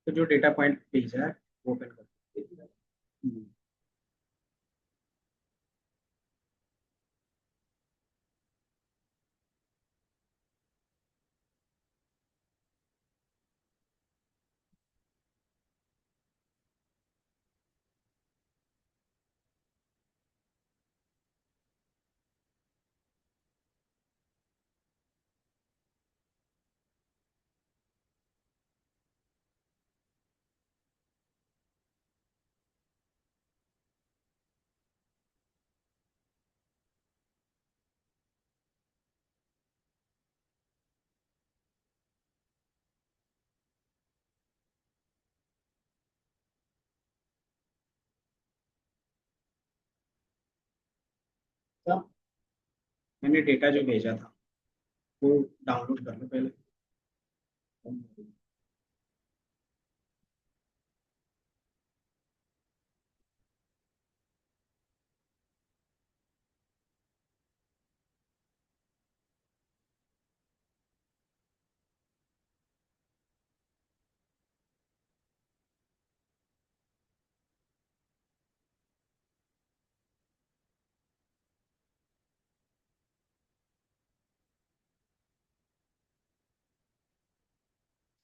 तो जो डेटा पॉइंट भेजा है वो ओपन कर। तो मैंने डेटा जो भेजा था वो डाउनलोड कर लो पहले।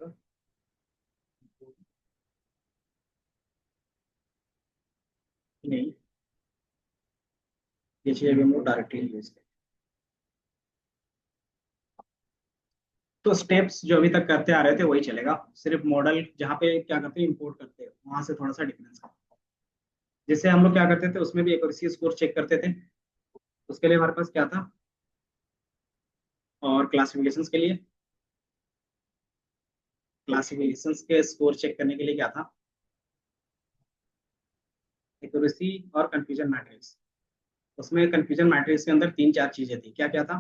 तो नहीं, ये चीज़ अभी हम लोग डायरेक्टली यूज करें। तो स्टेप्स जो अभी तक करते आ रहे थे वही चलेगा, सिर्फ मॉडल जहाँ पे क्या करते हैं इंपोर्ट करते हैं वहां से थोड़ा सा डिफरेंस है। जैसे हम लोग क्या करते थे उसमें भी एक्यूरेसी स्कोर चेक करते थे, उसके लिए हमारे पास क्या था, और क्लासिफिकेशंस के लिए, क्लासिफिकेशंस के स्कोर चेक करने के लिए क्या था, एक्यूरेसी और कंफ्यूजन मैट्रिक्स। उसमें कंफ्यूजन मैट्रिक्स के अंदर तीन चार चीजें थी, क्या क्या था,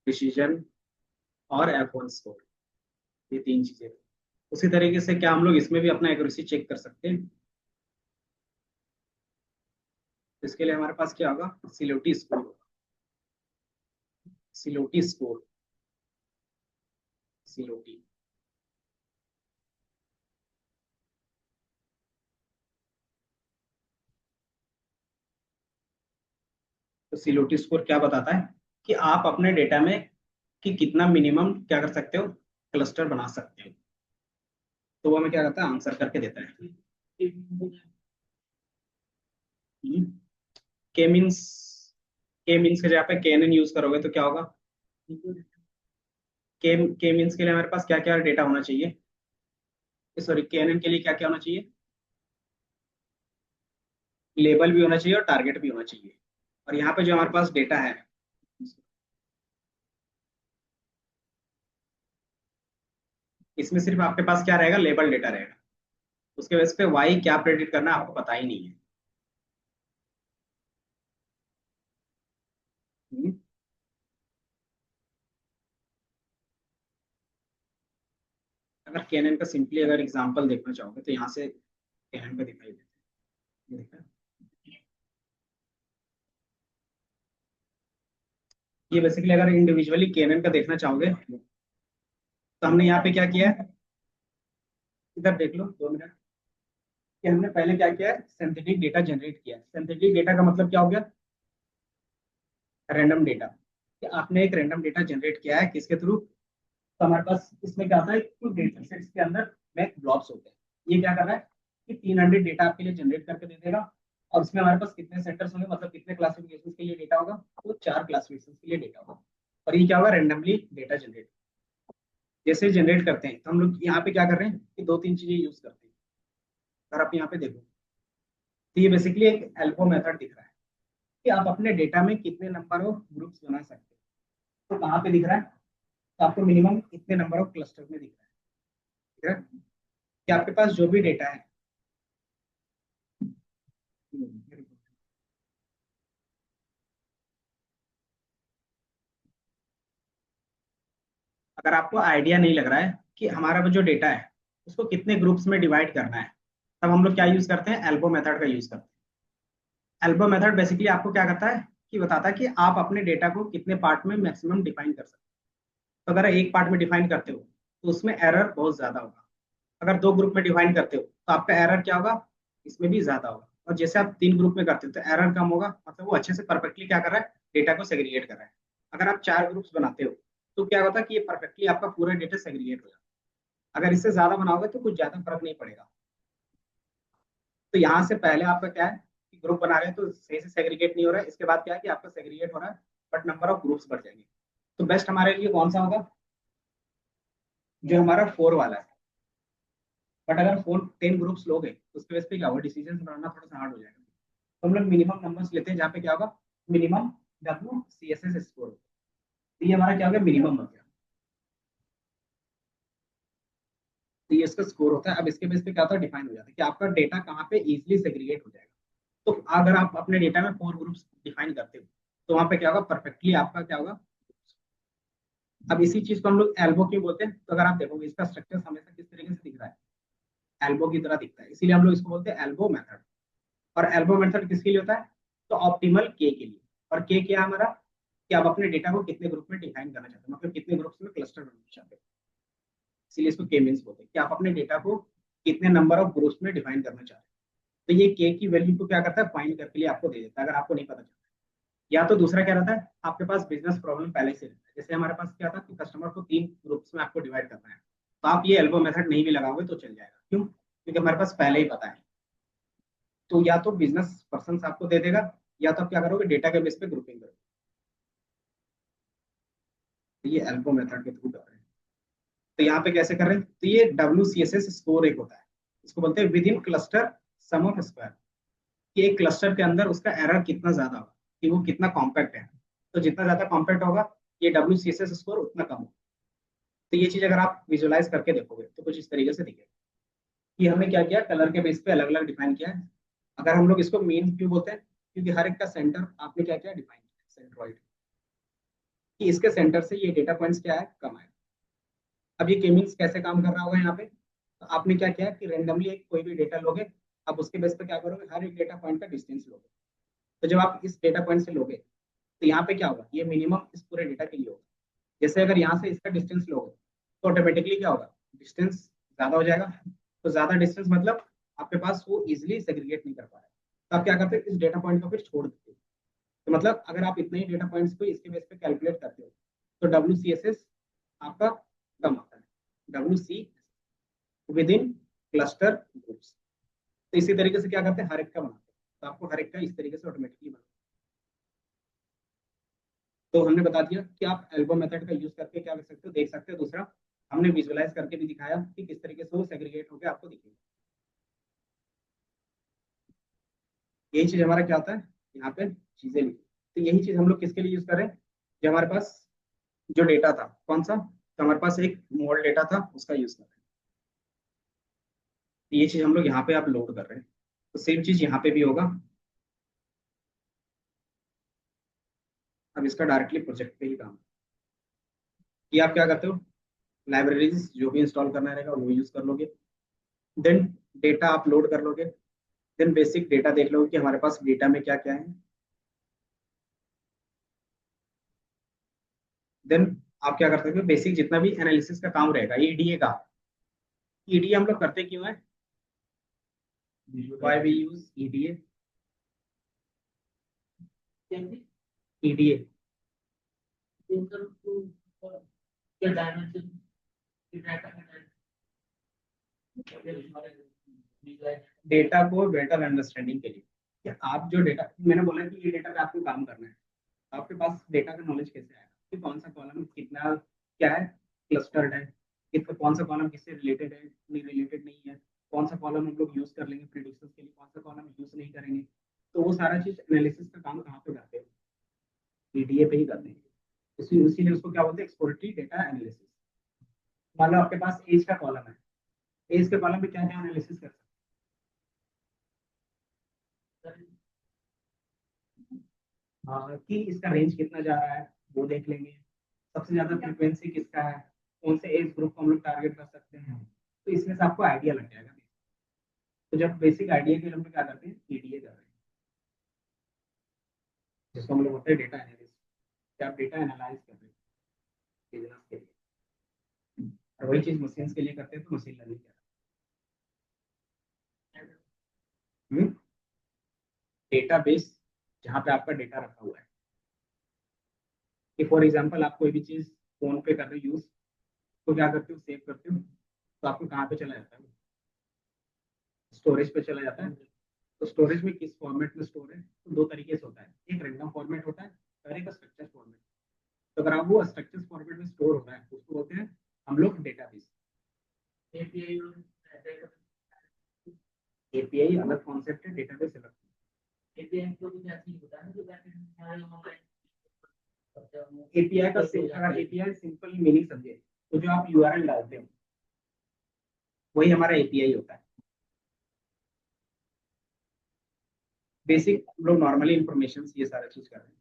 प्रिसीजन और F1 स्कोर, ये तीन चीजें थी। उसी तरीके से क्या हम लोग इसमें भी अपना एक्यूरेसी चेक कर सकते हैं। इसके लिए हमारे पास क्या होगा, सिलोटी स्कोर होगा, सिलोटी स्कोर, सिलोटी। तो सिलोटी स्कोर क्या बताता है कि आप अपने डेटा में कि कितना मिनिमम क्या कर सकते हो, क्लस्टर बना सकते हो। तो वो हमें क्या करता है, आंसर करके देता है। के मीन्स, के मीन्स के जगह पे केएनएन यूज करोगे तो क्या होगा? के मीन्स के लिए हमारे पास क्या क्या डेटा होना चाहिए? सॉरी, केएनएन के लिए क्या क्या होना चाहिए? लेबल भी होना चाहिए और टारगेट भी होना चाहिए। और यहाँ पे जो हमारे पास डेटा है, इसमें सिर्फ आपके पास क्या रहेगा, लेबल डेटा रहेगा। उसके बेस पे वाई क्या प्रेडिक्ट करना है आपको पता ही नहीं है। हम्म, अगर केएनएन का सिंपली अगर एग्जांपल देखना चाहोगे तो यहाँ से केएनएन का दिखाई देता है, ये देखा? ये बेसिकली अगर इंडिविजुअली केएनएन का देखना चाहोगे तो हमने यहाँ पे क्या किया है, इधर देख लो 2 मिनट, कि हमने पहले क्या किया है, सिंथेटिक डेटा जनरेट किया है। सिंथेटिक डेटा का मतलब क्या हो गया, रैंडम डेटा। कि आपने एक रैंडम डेटा जनरेट किया है, किसके थ्रू? तो हमारे पास इसमें क्या होता है, कुछ डेटा सेट्स के अंदर में ब्लॉक्स होते हैं। ये क्या कर रहा है कि 300 डेटा आपके लिए जनरेट करके दे देगा। और उसमें हमारे पास कितने सेंटर्स होंगे, मतलब कितने क्लासिफिकेशन के लिए डेटा होगा? तो 4 क्लासिफिकेशन के लिए डेटा होगा। और ये क्या होगा, रैंडमली डेटा जनरेट। जैसे जनरेट करते हैं तो हम लोग यहाँ पे क्या कर रहे हैं कि 2-3 चीजें यूज करते हैं। अगर आप यहाँ पे देखो तो ये बेसिकली एक एल्बो मेथड दिख रहा है कि आप अपने डेटा में कितने नंबर ऑफ ग्रुप्स बना सकते हैं। तो कहाँ पे दिख रहा है? तो आपको मिनिमम इतने नंबर ऑफ क्लस्टर में दिख रहा है, ठीक है? कि आपके पास जो भी डेटा है, अगर आपको आइडिया नहीं लग रहा है कि हमारा वो जो डेटा है उसको कितने ग्रुप्स में डिवाइड करना है, तब हम लोग क्या यूज करते हैं, एल्बो मेथड का यूज करते हैं। एल्बो मेथड बेसिकली आपको क्या करता है कि बताता है कि आप अपने डेटा को कितने पार्ट में मैक्सिमम डिफाइन कर सकते हैं। तो अगर एक पार्ट में डिफाइन करते हो तो उसमें एरर बहुत ज्यादा होगा। अगर 2 ग्रुप में डिफाइन करते हो तो आपका एरर क्या होगा, इसमें भी ज्यादा होगा। और जैसे आप 3 ग्रुप में करते हो तो एरर कम होगा, मतलब वो अच्छे से परफेक्टली क्या कर रहा है, डेटा को सेग्रीगेट कर रहा है। अगर आप 4 ग्रुप्स बनाते हो तो क्या होता है कि ये परफेक्टली आपका पूरा डेटा सेग्रीगेट हो जाता है। अगर इससे ज्यादा बनाओगे तो कुछ ज्यादा फर्क नहीं पड़ेगा। तो यहाँ से पहले आपका क्या है कि ग्रुप बना रहे हैं तो सही से सेग्रीगेट नहीं हो रहा है, इसके बाद क्या है कि आपका सेग्रीगेट हो रहा है बट नंबर ऑफ ग्रुप्स बढ़ जाएंगे। तो बेस्ट हमारे लिए कौन सा होगा, जो हमारा 4 वाला है। बट अगर 10 ग्रुप्स लोगे तो उसके बेस पे क्या होगा, डिसीजन बनाना थोड़ा सा हार्ड हो जाएगा। तो हम लोग मिनिमम नंबर्स लेते हैं जहाँ पे क्या होगा, मिनिमम WCSS स्कोर। तो ये हमारा क्या हो गया, मिनिमम हो गया। तो ये इसका स्कोर होता है। अब इसके बेस पे क्या होता है, डिफाइन हो जाता है कि आपका डेटा कहाँ पे इजिली सेग्रीगेट हो जाएगा। तो अगर आप अपने डेटा में 4 ग्रुप्स डिफाइन करते हो तो वहां पे क्या होगा, परफेक्टली आपका क्या होगा। अब इसी चीज को हम लोग एल्बो क्यों बोलते हैं, तो अगर आप देखोगे इसका स्ट्रक्चर हमेशा किस तरीके से दिख रहा है, एल्बो की तरह दिखता है, इसीलिए हम लोग इसको बोलते हैं एल्बो मेथड। और एल्बो मेथड किसके लिए होता है, तो ऑप्टिमल के लिए। और के क्या है हमारा, कि आप अपने डेटा को कितने ग्रुप में डिफाइन करना चाहते हो, मतलब कितने ग्रुप्स में क्लस्टर बनाना चाहते हो। इसीलिए इसको के मीन्स बोलते हैं कि आप अपने डेटा को कितने नंबर ऑफ ग्रुप्स में डिफाइन करना चाहते हो। तो ये के की वैल्यू को क्या करता है, फाइंड करके लिए आपको दे देता है, अगर आपको नहीं पता चलता। या तो दूसरा क्या रहता है, आपके पास बिजनेस प्रॉब्लम पहले से रहता है। जैसे हमारे पास क्या था कि कस्टमर को 3 ग्रुप्स में आपको डिवाइड करना है, तो आप ये एल्बो मेथड नहीं भी लगाओगे तो चल जाएगा। क्यों? क्योंकि हमारे पास पहले ही पता है। तो या तो बिजनेस पर्सन आपको दे देगा, या तो आप क्या करोगे, डेटा के बेस पे ग्रुपिंग करोगे। तो ये एल्बो मेथड के थ्रू कर रहे हैं। तो यहाँ पे कैसे कर रहे हैं, तो ये WCSS स्कोर एक होता है, इसको बोलते हैं within cluster sum of square. कि एक क्लस्टर के अंदर उसका एरर कितना ज्यादा होगा, कि वो कितना कॉम्पैक्ट है। तो जितना ज्यादा कॉम्पैक्ट होगा, ये WCSS स्कोर उतना कम होगा। तो ये चीज अगर आप विजुअलाइज करके देखोगे तो कुछ इस तरीके से दिखेगा कि हमने क्या किया, कलर के बेस पे अलग अलग डिफाइन किया है। अगर हम लोग इसको मीन क्यों बोलते हैं, क्योंकि हर एक का सेंटर आपने क्या किया, डिफाइन किया सेंट्रॉइड, कि इसके सेंटर से ये डेटा पॉइंट्स क्या है, कम है। अब ये के मीन्स कैसे काम कर रहा होगा यहाँ पे, तो आपने क्या किया कि रेंडमली एक कोई भी डेटा लोगे, आप उसके बेस पे क्या करोगे, हर एक डेटा पॉइंट का डिस्टेंस लोगे। तो जब आप इस डेटा पॉइंट से लोगे तो यहाँ पे क्या होगा, ये मिनिमम इस पूरे डेटा के लिए होगा। जैसे अगर यहाँ से इसका डिस्टेंस लोगे तो ऑटोमेटिकली क्या होगा, डिस्टेंस ज्यादा हो जाएगा। तो ज्यादा डिस्टेंस मतलब आपके पास वो इजिली सेग्रीगेट नहीं कर पा रहे, तो आप क्या करते हो, इस डेटा पॉइंट को फिर छोड़ देते हो। तो मतलब अगर आप इतने ही डेटा पॉइंट्स को इसके बेस पे कैलकुलेट करते हो तो WCSS आपका कम आता है, WC with in cluster groups. तो इसी तरीके से क्या करते हैं, हर एक का बनाते हैं। तो आपको हर एक का इस तरीके से ऑटोमेटिकली बना। तो हमने बता दिया कि आप एल्बो मेथड का यूज करके क्या कर सकते हो, देख सकते हो। दूसरा, हमने विजुअलाइज करके भी दिखाया कि किस तरीके से वो सेग्रीगेट होकर आपको दिखेगा। यही चीज हमारा क्या होता है, यहाँ पे चीजें लिखी। तो यही चीज हम लोग किसके लिए यूज कर रहे हैं, जो हमारे पास जो डेटा था कौन सा, तो हमारे पास एक मॉडल डेटा था, उसका यूज कर रहे हैं। तो ये चीज हम लोग यहाँ पे आप लोड कर रहे हैं। तो सेम चीज यहाँ पे भी होगा। अब इसका डायरेक्टली प्रोजेक्ट पे ही काम कि आप क्या करते हो, लाइब्रेरीज जो भी इंस्टॉल करना रहेगा वो यूज कर लोगे। देन डेटा आप लोड कर लोगे। देन बेसिक डेटा देख लोगे कि हमारे पास डेटा में क्या क्या है। देन आप क्या कर सकते हो, बेसिक जितना भी एनालिसिस का काम रहेगा ईडीए का। ईडीए हम लोग करते क्यों है, why we use EDA. EDA data को बेटर अंडरस्टैंडिंग के लिए, कि आप जो डेटा मैंने बोला कि ये डेटा पे आपको काम करना है, तो आपके पास डेटा का नॉलेज कैसे आएगा कि कौन सा कॉलम कितना क्या है, क्लस्टर्ड है, कितना कौन सा कॉलम किससे रिलेटेड है, नहीं रिलेटेड नहीं है, कौन सा कॉलम हम लोग यूज कर लेंगे प्रिडिक्शन के लिए, कौन सा कॉलम यूज नहीं करेंगे। तो वो सारा चीज एनालिसिस का काम कहाँ पे करते हैं, ईडीए पे ही करते हैं। इसीलिए उसको क्या बोलते हैं, एक्सप्लोरेटरी डेटा एनालिसिस। मान लो आपके पास एज का कॉलम है, एज के कॉलम में क्या क्या एनालिसिस कर सकते हैं, कि इसका रेंज कितना जा रहा है वो देख लेंगे, सबसे ज्यादा फ्रिक्वेंसी किसका है, कौन से एज ग्रुप को हम लोग टारगेट कर सकते हैं। तो इसमें से आपको आइडिया लग जाएगा। तो जब बेसिक आइडिया के लिए हम लोग क्या करते हैं, ईडीए कर रहे हैं, जिसको हम लोग बोलते हैं डेटा एनालिसिस। क्या आप डेटा एनालाइज कर रहे हैं बिजनेस के लिए, और वही चीज मशीन के लिए करते हैं तो मशीन लर्निंग कर रहे हैं। डेटा बेस जहाँ पे आपका डेटा रखा हुआ है, कि फॉर एग्जाम्पल आप कोई भी चीज फोन पे कर रहे हो यूज, तो क्या करते हो, सेव करते हो, तो आपको कहाँ पे चला जाता है, स्टोरेज पे चला जाता है। तो स्टोरेज में किस फॉर्मेट में स्टोर है, तो दो तरीके से होता है, एक रैंडम फॉर्मेट होता है और एक स्ट्रक्चर फॉर्मेट। तो अगर आप वो स्ट्रक्चर फॉर्मेट में स्टोर हो रहा है उसको बोलते हैं हम लोग डेटाबेस। एपीआई अलग कॉन्सेप्ट है, डेटाबेस अलग। एपीआई का अगर एपीआई सिंपल मीनिंग समझे, तो जो आप यूआरएल डालते हो वही हमारा एपीआई होता है। बेसिक हम लोग नॉर्मली इंफॉर्मेशन ये सारा चीज कर रहे हैं,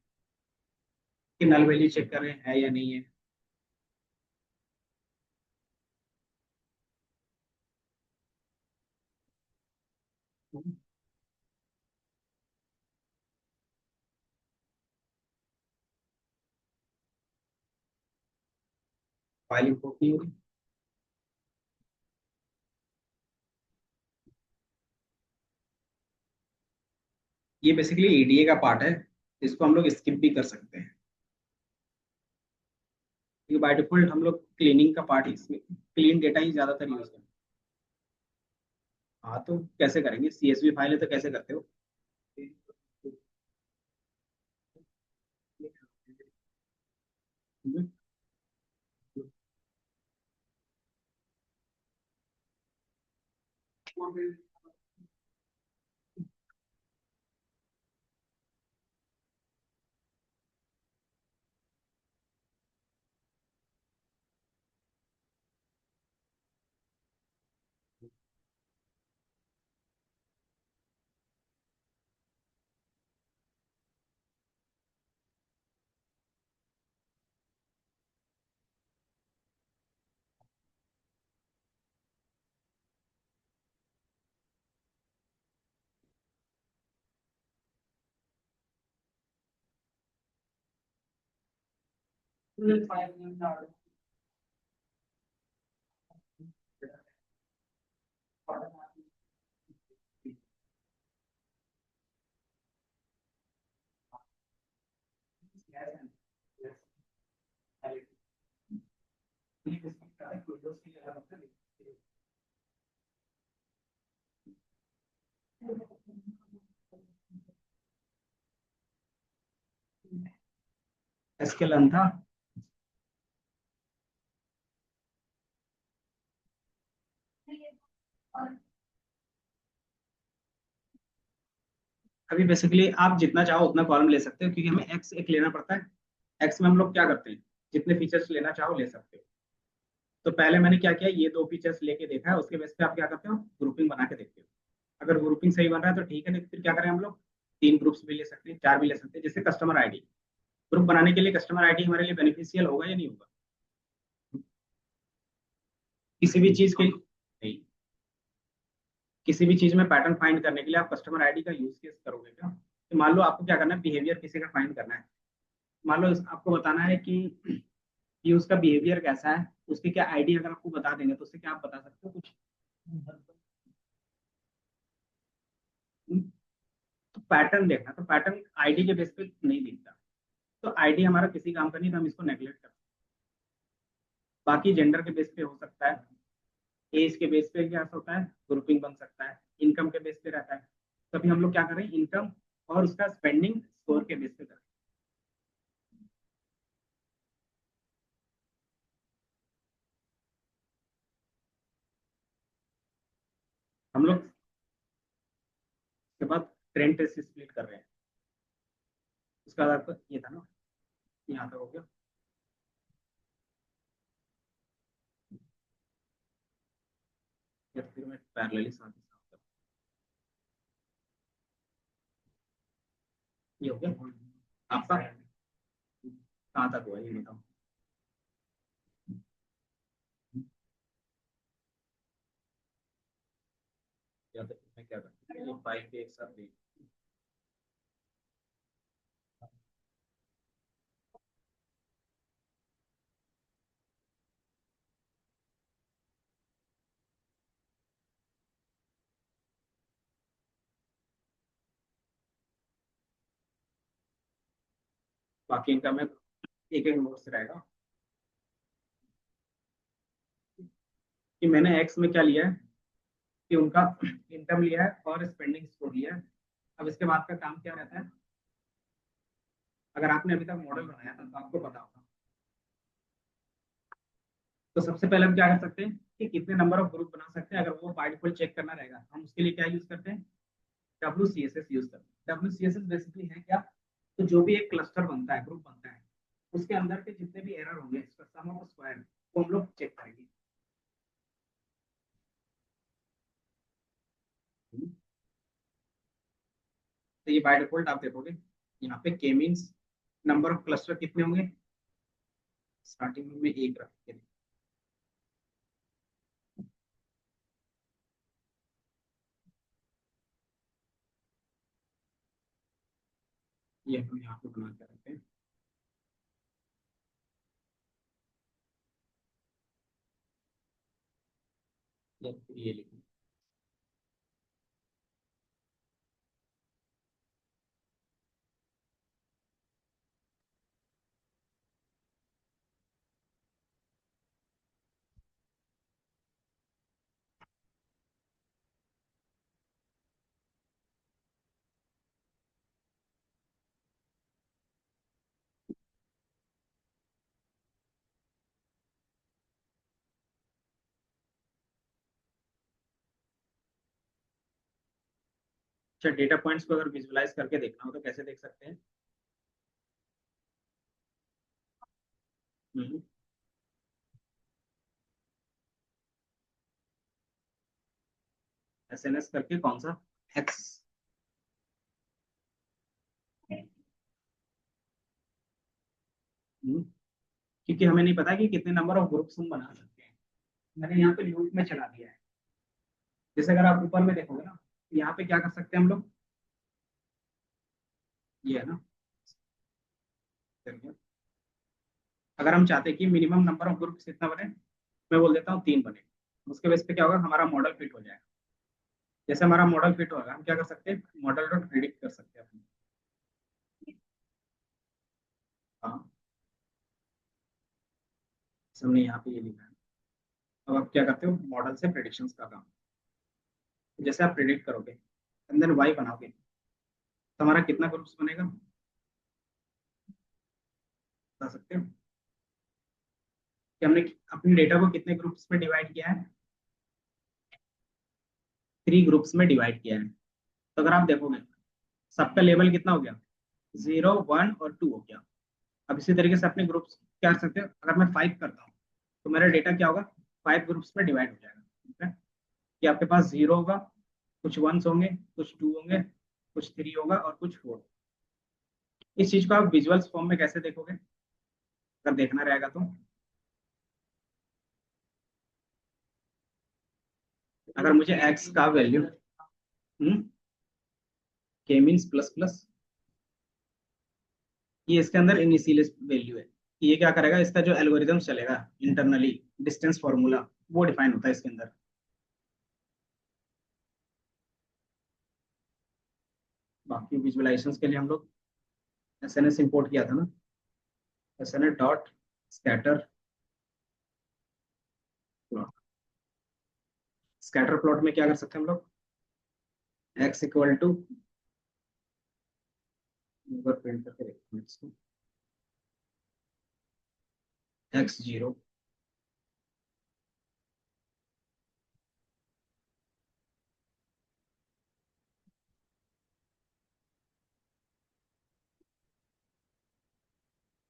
कि नल वैल्यू चेक कर रहे हैं है या नहीं है। फाइल इंपोर्ट नहीं होगी। ये बेसिकली ईडीए का पार्ट है, इसको हम लोग स्किप भी कर सकते हैं, क्योंकि बाय डिफॉल्ट हम लोग क्लीनिंग का पार्ट ही इसमें क्लीन डेटा ही ज्यादातर यूज करते हैं। हाँ तो कैसे करेंगे, सीएसवी फाइल है तो कैसे करते हो। इसके लन था। अभी बेसिकली आप जितना चाहो उतना कॉलम ले सकते हो, क्योंकि हमें एक्स एक लेना पड़ता है। एक्स में हम लोग क्या करते हैं, जितने फीचर्स लेना चाहो ले सकते हो। तो पहले मैंने क्या किया, ये दो फीचर्स लेके देखा है, उसके बेस पे आप क्या करते हो, ग्रुपिंग बना के देखते हो। अगर ग्रुपिंग सही बन रहा है तो ठीक है, नहीं तो फिर क्या करें हम लोग, तीन ग्रुप्स भी ले सकते हैं, चार भी ले सकते हैं। जैसे कस्टमर आईडी, ग्रुप बनाने के लिए कस्टमर आईडी हमारे लिए बेनिफिशियल होगा या नहीं होगा? किसी भी चीज के नहीं, किसी भी चीज में पैटर्न फाइंड करने के लिए आप कस्टमर आईडी का यूज केस करोगे क्या? तो मान लो आपको क्या करना है, बिहेवियर किसी का फाइंड करना है। मान लो आपको बताना है कि उसका बिहेवियर कैसा है, उसकी क्या आईडी अगर आपको बता देंगे तो उससे क्या आप बता सकते हो कुछ? तो पैटर्न देखना, तो पैटर्न आईडी के बेस पे नहीं दिखता। तो आईडी हमारा किसी काम का नहीं, तो हम इसको नेगलेक्ट करते हैं। बाकी जेंडर के बेस पे हो सकता है, एज के बेस पे क्या होता है, ग्रुपिंग बन सकता है, इनकम के बेस पे रहता है। तभी हम लोग क्या करें, इनकम और उसका स्पेंडिंग स्कोर के बेस पे करें। हम लोग के बाद ट्रेंड टेस्ट स्प्लिट कर रहे हैं। उसका आधार पर ये था ना, यहाँ तक हो गया। या तो फिर मैं पैरेलली साथ ही साथ करूँ। ये हो गया आपका, कहाँ तक हुआ ये बताओ। या तो मैं क्या करता हूँ, ये फाइल के एक साथ देख। बाकी इनका मैं एक एक नोट से रहेगा कि मैंने एक्स में क्या लिया है, कि उनका इनकम लिया है और स्पेंडिंग स्कोर लिया है। अब इसके बाद का काम क्या रहता है, अगर आपने अभी तक मॉडल बनाया था तो आपको पता होगा। तो सबसे पहले हम क्या कर सकते हैं कि कितने नंबर ऑफ ग्रुप बना सकते हैं, अगर वो बाय डिफॉल्ट चेक करना रहेगा हम उसके लिए क्या यूज करते हैं, WCSS यूज करते हैं। WCSS बेसिकली है क्या, तो जो भी एक क्लस्टर बनता है, ग्रुप बनता है, उसके अंदर के जितने भी एरर होंगे इसका सम ऑफ स्क्वायर वो हम लोग चेक करेंगे। तो ये बाय डिफॉल्ट आप देखोगे यहाँ पे के मींस नंबर ऑफ क्लस्टर कितने होंगे, स्टार्टिंग में एक रख के ये हम यहाँ पे बना के रखते हैं। या फिर ये लिखें, अच्छा डेटा पॉइंट्स को अगर विजुअलाइज करके देखना हो तो कैसे देख सकते हैं? SNS करके कौन सा, एक्स? क्योंकि हमें नहीं पता कि कितने नंबर ऑफ ग्रुप्स हम बना सकते हैं। मैंने यहाँ पे लूप में चला दिया है। जैसे अगर आप ऊपर में देखोगे ना, यहाँ पे क्या कर सकते हैं हम लोग, ये है ना, चलिए। अगर हम चाहते हैं कि मिनिमम नंबर ऑफ ग्रुप्स कितना बने, मैं बोल देता हूँ तीन बने। उसके बेस पे क्या होगा, हमारा मॉडल फिट हो जाएगा। जैसे हमारा मॉडल फिट होगा हम क्या कर सकते हैं, मॉडल डॉट प्रिडिक्ट कर सकते हैं अपने। हाँ, हमने यहाँ पे ये लिखा है। अब आप क्या करते हो, मॉडल से प्रिडिक्शंस का काम। जैसे आप प्रिडिक्ट करोगे एंड देन वाई बनाओगे, तो हमारा कितना ग्रुप्स बनेगा, बता सकते हो कि हमने अपने डेटा को कितने ग्रुप्स में डिवाइड किया है? 3 ग्रुप्स में डिवाइड किया है। तो अगर आप देखोगे, सबका लेवल कितना हो गया? 0, 1 और 2 हो गया। अब इसी तरीके से अपने ग्रुप्स क्या कर सकते हो, अगर मैं 5 करता हूँ तो मेरा डेटा क्या होगा? 5 ग्रुप्स में डिवाइड हो जाएगा। ठीक है, कि आपके पास 0 होगा, कुछ वंस होंगे, कुछ 2 होंगे, कुछ 3 होगा और कुछ 4। इस चीज को आप विजुअल्स फॉर्म में कैसे देखोगे, अगर देखना रहेगा तो? अगर मुझे एक्स का वैल्यू के मीन्स प्लस प्लस, ये इसके अंदर इनिशियल वैल्यू है। ये क्या करेगा, इसका जो एल्गोरिदम चलेगा इंटरनली, डिस्टेंस फॉर्मूला, वो डिफाइन होता है इसके अंदर। बाकी विजुअलाइजेशन के लिए हम लोग एस एन एस इम्पोर्ट किया था ना, S N S dot scatter plot. Scatter plot में क्या कर सकते हैं हम लोग? एक्स इक्वल टू, प्रिंट करके देखते हैं इसको, x0,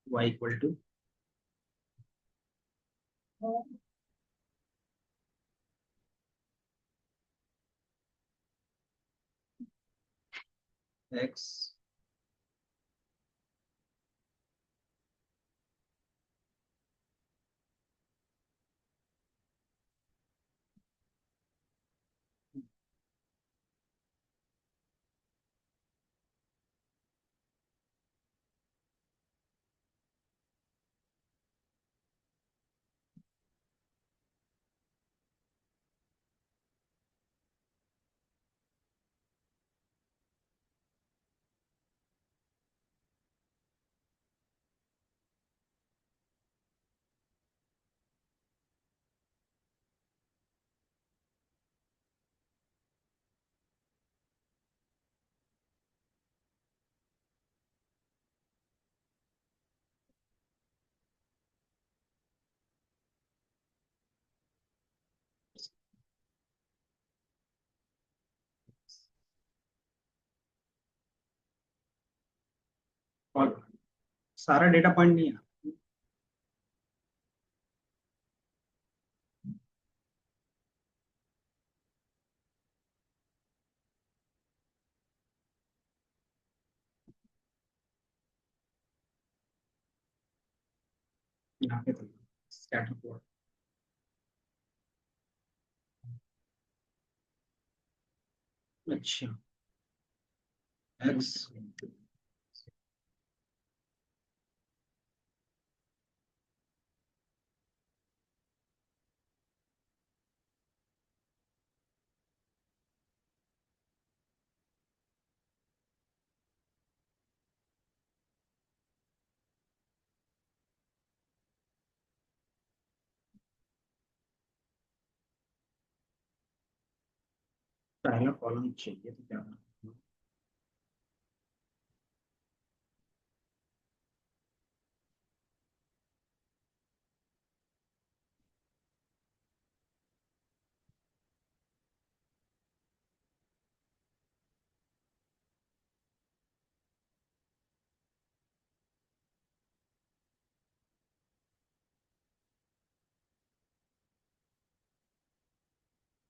y equal to x। और सारा डेटा पॉइंट नहीं है, यहाँ पे तो स्कैटर प्लॉट। अच्छा, एक्स पहला कॉलम चाहिए तो क्या करना?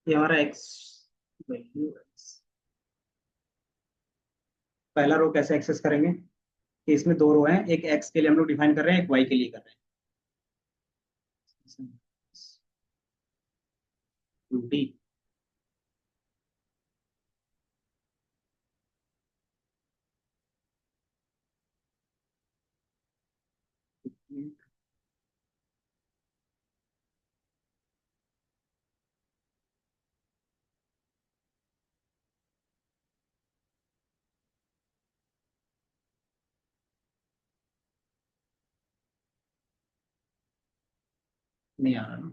ये हमारा एक्स वैल्यू, पहला रो कैसे एक्सेस करेंगे कि इसमें 2 रो हैं, एक एक्स के लिए हम लोग डिफाइन कर रहे हैं, एक वाई के लिए कर रहे हैं। 2D, नहीं आ रहा ना,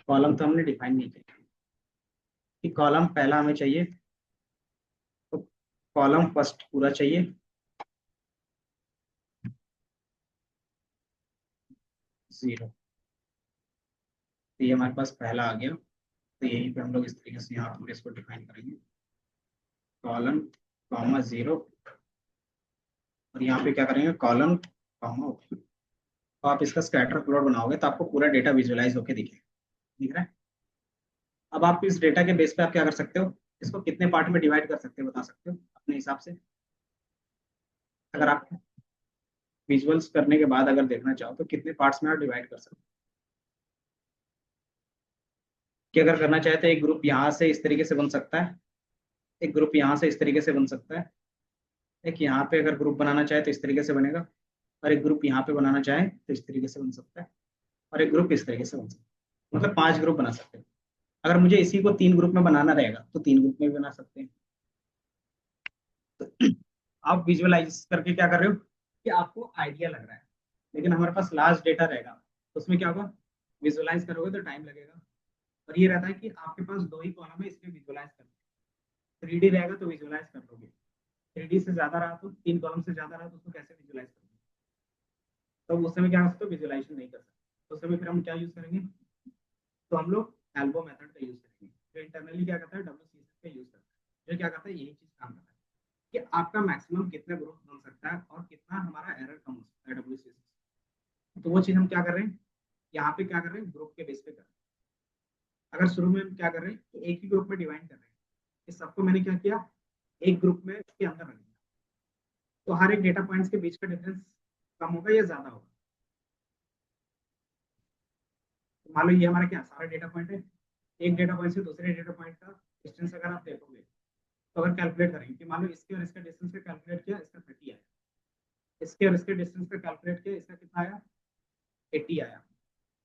कॉलम तो हमने डिफाइन नहीं किया कि कॉलम पहला हमें चाहिए। कॉलम फर्स्ट पूरा चाहिए, जीरो। तो ये हमारे पास पहला आ गया। तो यहीं पे हम लोग इस तरीके से यहाँ पर इसको डिफाइन करेंगे, कॉलन कॉमा जीरो, और यहाँ पे क्या करेंगे, कॉलन कॉमा ओपन। तो आप इसका स्कैटर प्लॉट बनाओगे तो आपको पूरा डेटा विजुअलाइज होकर दिखेगा, दिख रहा है। अब आप इस डेटा के बेस पे आप क्या कर सकते हो, इसको कितने पार्ट में डिवाइड कर सकते हो, बता सकते हो अपने हिसाब से। अगर आप विजुअल्स करने के बाद अगर देखना चाहो तो कितने पार्ट्स में आप डिवाइड कर सकते हो। कि अगर करना चाहे तो एक ग्रुप यहाँ से इस तरीके से बन सकता है, एक ग्रुप यहाँ से इस तरीके से बन सकता है, एक यहाँ पे अगर ग्रुप बनाना चाहे तो इस तरीके से बनेगा, और एक ग्रुप यहाँ पे बनाना चाहे तो इस तरीके से बन सकता है, और एक ग्रुप इस तरीके से बन सकता है। मतलब 5 ग्रुप बना सकते हैं। अगर मुझे इसी को 3 ग्रुप में बनाना रहेगा तो 3 ग्रुप में भी बना सकते हैं। तो आप विजुअलाइज करके क्या कर रहे हो कि आपको आइडिया लग रहा है, लेकिन हमारे पास लास्ट डेटा रहेगा तो उसमें क्या होगा, विजुअलाइज करोगे तो टाइम लगेगा। और ये रहता है कि आपके पास 2 ही कॉलम है, इसलिए विजुअलाइज करना, 3D रहेगा तो विजुअलाइज कर लोगे, 3D से ज्यादा रहा तो 3 कॉलम से ज्यादा रहा तो उसको कैसे विजुअलाइज करोगे। तो उस समय क्या कर सकते हो, विजुअलाइजेशन नहीं कर सकते, तो उस समय फिर हम क्या यूज करेंगे, तो हम लोग एल्बो मेथड का यूज करेंगे, जो इंटरनली क्या करता है, WCSS का यूज करता है, जो क्या करता है, यही चीज काम करता है कि आपका मैक्सिमम कितना ग्रुप बन सकता है और कितना हमारा एरर कम हो सकता है WCSS। तो वो चीज हम क्या कर रहे हैं, यहाँ पे क्या कर रहे हैं, ग्रुप के बेस पे कर रहे हैं। अगर शुरू में हम क्या कर रहे हैं कि एक ही ग्रुप में डिवाइड कर रहे हैं, इस सबको मैंने क्या किया, एक ग्रुप में के अंदर रख दिया, तो हर एक डेटा पॉइंट्स के बीच का डिफरेंस कम होगा या ज्यादा होगा। तो मान लो ये हमारा क्या सारा डेटा पॉइंट है, एक डेटा पॉइंट से दूसरे डेटा पॉइंट का डिस्टेंस अगर आप देखोगे, तो अगर कैलकुलेट करेंगे कि मान लो इसके और इसका डिस्टेंस का कैलकुलेट किया, इसका 30 आया, इसके और इसके डिस्टेंस का कैलकुलेट किया, इसका कितना आया, 80 आया।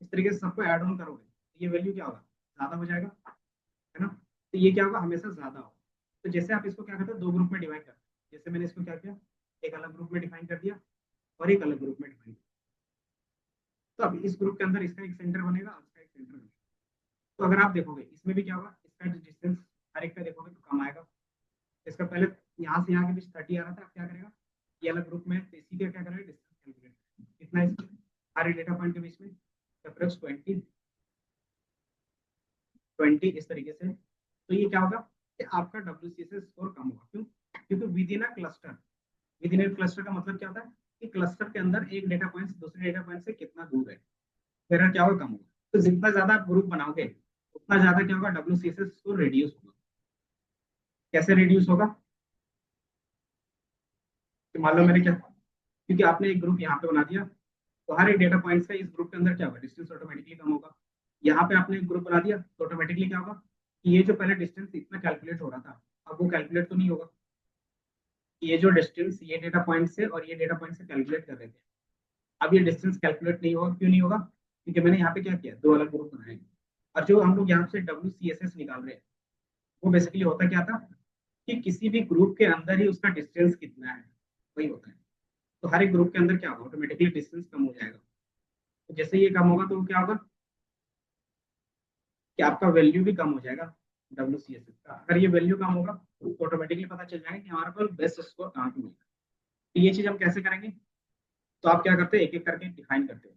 इस तरीके से सबको ऐड ऑन करोगे तो ये वैल्यू क्या होगा, ज्यादा हो जाएगा, है ना। तो ये क्या होगा, हमेशा ज्यादा होगा। तो जैसे आप इसको क्या करते हो, 2 ग्रुप में डिवाइड करते हो, जैसे मैंने इसको क्या किया, एक अलग ग्रुप में डिफाइन कर दिया और एक अलग ग्रुप में डिफाइन किया। तो अब इस ग्रुप के अंदर इसका एक सेंटर बनेगा, इसका एक सेंटर बनेगा। तो अगर आप देखोगे इसमें भी क्या होगा, इसका डिस्टेंस हर एक का देखोगे तो कम आएगा। इसका पहले यहाँ से यहाँ के बीच 30 आ रहा था, अब क्या करेगा, ये अलग ग्रुप में है, तो इसी का क्या करेगा, डिस्टेंस कैलकुलेट कितना है हर एक डेटा पॉइंट के बीच में, अप्रोक्स 20 इस तरीके से। तो ये क्या होगा कि आपका WCSS स्कोर कम होगा, क्यों, क्योंकि with in a cluster, with in a cluster का मतलब क्या होता है कि क्लस्टर के अंदर एक डेटा पॉइंट दूसरे डेटा पॉइंट से कितना दूर है, फिर क्या होगा, कम होगा। तो जितना ज्यादा आप ग्रुप बनाओगे उतना ज्यादा क्या होगा, WCSS स्कोर रिड्यूस होगा। कैसे रिड्यूस होगा, कि मान लो मैंने क्या, क्योंकि आपने एक ग्रुप यहाँ पे बना दिया, तो हर एक डेटा पॉइंट का इस ग्रुप के अंदर क्या होगा, डिस्टेंस ऑटोमेटिकली कम होगा। यहाँ पे आपने एक ग्रुप बना दिया तो ऑटोमेटिकली क्या होगा कि ये जो पहले डिस्टेंस इतना कैलकुलेट हो रहा था, अब वो कैलकुलेट तो नहीं होगा। ये जो डिस्टेंस ये डेटा पॉइंट से और ये डेटा पॉइंट से कैलकुलेट कर रहे थे, अब ये डिस्टेंस कैलकुलेट नहीं होगा, क्यों नहीं होगा, क्योंकि मैंने यहाँ पे क्या किया, 2 अलग ग्रुप बनाए। और जो हम लोग यहाँ से WCSS निकाल रहे हैं, वो बेसिकली होता क्या था कि किसी भी ग्रुप के अंदर ही उसका डिस्टेंस कितना है, वही होता है। तो हर एक ग्रुप के अंदर क्या होगा, ऑटोमेटिकली डिस्टेंस कम हो जाएगा। तो जैसे ये कम होगा तो क्या होगा कि आपका वैल्यू भी कम हो जाएगा WCSS का। अगर ये वैल्यू कम होगा तो ऑटोमेटिकली पता चल जाएगा कि हमारे पास बेस्ट स्कोर कहाँ पे मिलेगा। तो ये चीज हम कैसे करेंगे, तो आप क्या करते हैं, एक एक करके डिफाइन करते हो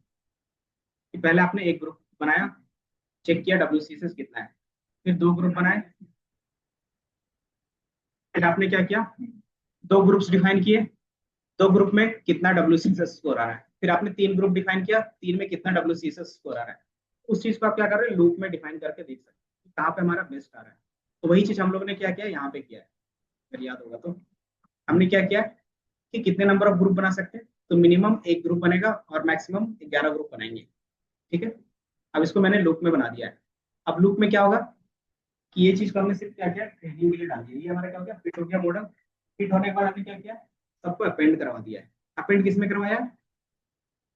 कि पहले आपने एक ग्रुप बनाया, चेक किया WCSS कितना है, फिर 2 ग्रुप बनाए, फिर आपने क्या किया, 2 ग्रुप्स डिफाइन किए, 2 ग्रुप में कितना WCSS स्कोर आ रहा है, फिर आपने 3 ग्रुप डिफाइन किया, 3 में कितना WCSS स्कोर आ रहा है। उस चीज को आप क्या कर रहे हैं, लूप में डिफाइन करके देख सकते हैं कहाँ पे हमारा बेस्ट आ रहा है। तो वही चीज हम लोगों ने क्या किया, यहाँ पे किया है, अगर याद होगा तो हमने क्या किया कि कितने नंबर ऑफ ग्रुप बना सकते हैं, तो मिनिमम एक ग्रुप बनेगा और मैक्सिमम 11 ग्रुप बनाएंगे, ठीक है। अब इसको मैंने लूप में बना दिया है। अब लूप में क्या होगा कि ये चीज को हमने सिर्फ क्या किया, ट्रेनिंग के लिए डाल दिया, ये हमारा क्या हो गया, फिट हो गया मॉडल। फिट होने के बाद हमने क्या किया, सबको अपेंड करवा दिया है। अपेंड किसमें करवाया है,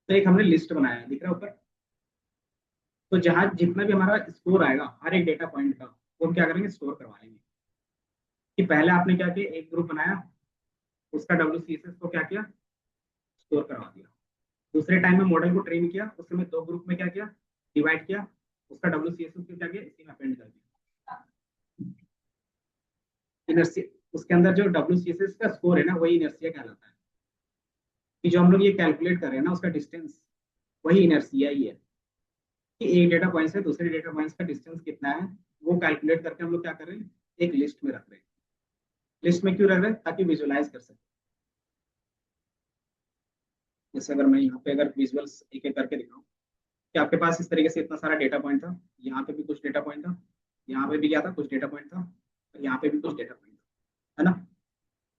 तो एक हमने लिस्ट बनाया है, दिख रहा है ऊपर। तो जहां जितना भी हमारा स्कोर आएगा हर एक डेटा पॉइंट का, वो हम क्या करेंगे, स्टोर करवा लेंगे। कि पहले आपने क्या किया, एक ग्रुप बनाया, उसका WCSS को क्या किया, स्टोर करवा दिया। दूसरे टाइम में मॉडल को ट्रेन किया, उस समय 2 ग्रुप में क्या किया, डिवाइड किया, उसका WCSS को क्या किया, इसी में अपेंड कर दिया। उसके अंदर जो WCSS का स्कोर है ना, वही इनर्शिया कहलाता है। कि जो हम लोग ये कैलकुलेट कर रहे हैं ना, उसका डिस्टेंस वही इनर्शिया ही है। कि एक डेटा पॉइंट से दूसरे डेटा पॉइंट्स का डिस्टेंस कितना है, वो कैलकुलेट करके हम लोग क्या कर रहे हैं, एक लिस्ट में रख रहे हैं। लिस्ट में क्यों रख रहे हैं, ताकि विजुअलाइज कर सके। जैसे अगर मैं यहाँ पे अगर विजुअल्स एक एक करके दिखाऊं, कि आपके पास इस तरीके से इतना सारा डेटा पॉइंट था, यहाँ पे भी कुछ डेटा पॉइंट था, यहाँ पे भी क्या था, कुछ डेटा पॉइंट था, और यहाँ पे भी कुछ डेटा पॉइंट था, है ना।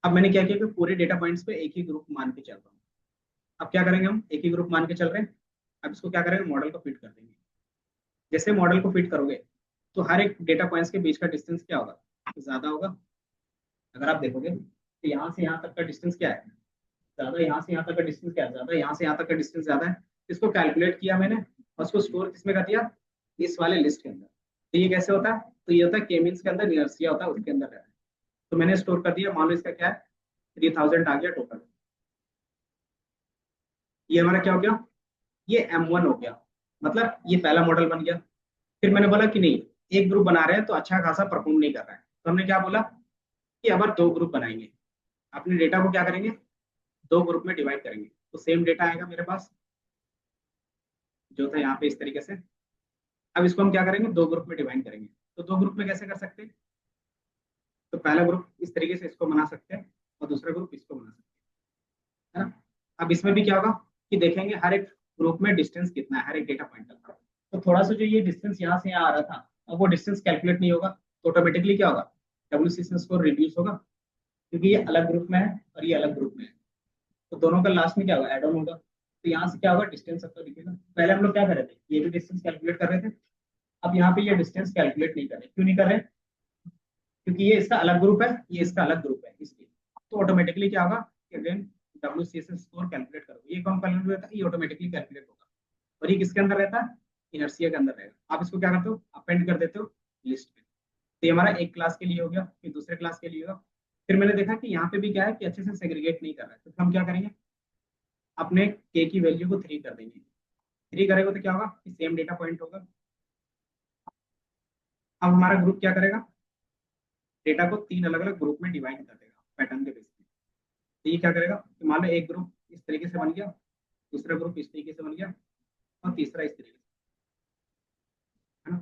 अब मैंने क्या किया कि पूरे डेटा पॉइंट्स पे एक ही ग्रुप मान के चल रहा हूँ। अब क्या करेंगे, हम एक ही ग्रुप मान के चल रहे हैं। अब इसको क्या करेंगे, मॉडल को फिट कर देंगे। जैसे मॉडल को फिट करोगे, तो हर एक डेटा पॉइंट्स के बीच का डिस्टेंस क्या होगा, ज्यादा होगा। अगर आप देखोगे तो यहाँ से यहाँ तक का डिस्टेंस क्या है, ज्यादा। यहाँ से यहाँ तक का डिस्टेंस क्या है, ज्यादा। यहाँ से यहाँ तक का डिस्टेंस ज्यादा है। इसको कैलकुलेट किया मैंने, और उसको स्टोर किसमें कर दिया, इस वाले लिस्ट के अंदर। तो ये कैसे होता है, तो ये होता है के मीन्स के अंदर इनर्शिया होता है, उसके अंदर रहता है। तो मैंने स्टोर कर दिया, मान लो इसका क्या है, 3000 आ गया टोटल। ये हमारा क्या हो गया, ये M1 हो गया। मतलब ये पहला मॉडल बन गया। फिर मैंने बोला कि नहीं, एक ग्रुप बना रहे हैं तो अच्छा खासा परफॉर्म नहीं कर रहा है, तो हमने क्या बोला कि अब दो ग्रुप बनाएंगे। अपने डेटा को क्या करेंगे, दो ग्रुप में डिवाइड करेंगे। तो सेम डेटा आएगा मेरे पास, जो था यहाँ पे इस तरीके से। अब इसको हम क्या करेंगे, दो ग्रुप में डिवाइड करेंगे। तो दो ग्रुप में कैसे कर सकते हैं, तो पहला ग्रुप इस तरीके से इसको बना सकते हैं, और दूसरा ग्रुप इसको बना सकते हैं, है ना। अब इसमें भी क्या होगा, कि देखेंगे हर एक ग्रुप में डिस्टेंस कितना है, हर एक डेटा पॉइंट का। तो थोड़ा सा जो ये डिस्टेंस यहाँ से यहाँ आ रहा था, अब वो डिस्टेंस कैलकुलेट नहीं होगा, तो ऑटोमेटिकली क्या होगा, WCS स्कोर रिड्यूस होगा। क्योंकि ये अलग ग्रुप में है और ये अलग ग्रुप में है, तो दोनों का लास्ट में क्या होगा, एड ऑन होगा। तो यहाँ से क्या होगा, डिस्टेंस आपको दिखेगा। पहले हम लोग क्या कर रहे थे, ये भी डिस्टेंस कैलकुलेट कर रहे थे। अब यहाँ पे ये डिस्टेंस कैलकुलेट नहीं कर रहे, क्यों नहीं कर रहे, क्योंकि ये इसका अलग ग्रुप है, ये इसका अलग ग्रुप है, इसलिए। तो ऑटोमेटिकली क्या होगा, कि अगेन WCS स्कोर कैलकुलेट करोगे, ये कौन कैलकुलेट रहता है, ये ऑटोमेटिकली कैलकुलेट होगा। और ये किसके अंदर रहता है, इनर्शिया के अंदर रहेगा। आप इसको क्या करते हो, अपेंड कर देते हो लिस्ट में। तो ये हमारा एक क्लास के लिए हो गया, फिर दूसरे क्लास के लिए होगा। फिर मैंने देखा कि यहाँ पे भी क्या है, कि अच्छे से सेग्रीगेट नहीं कर रहा है, तो हम क्या करेंगे, अपने के की वैल्यू को 3 कर देंगे। 3 करेगा तो क्या होगा, कि सेम डेटा पॉइंट होगा। अब हमारा ग्रुप क्या करेगा, डेटा को 3 अलग अलग ग्रुप में डिवाइड कर देगा पैटर्न के बेस पे। तो ये क्या करेगा, कि मान लो एक ग्रुप इस तरीके से बन गया, दूसरा ग्रुप इस तरीके से बन गया, और तीसरा इस तरीके से, है ना।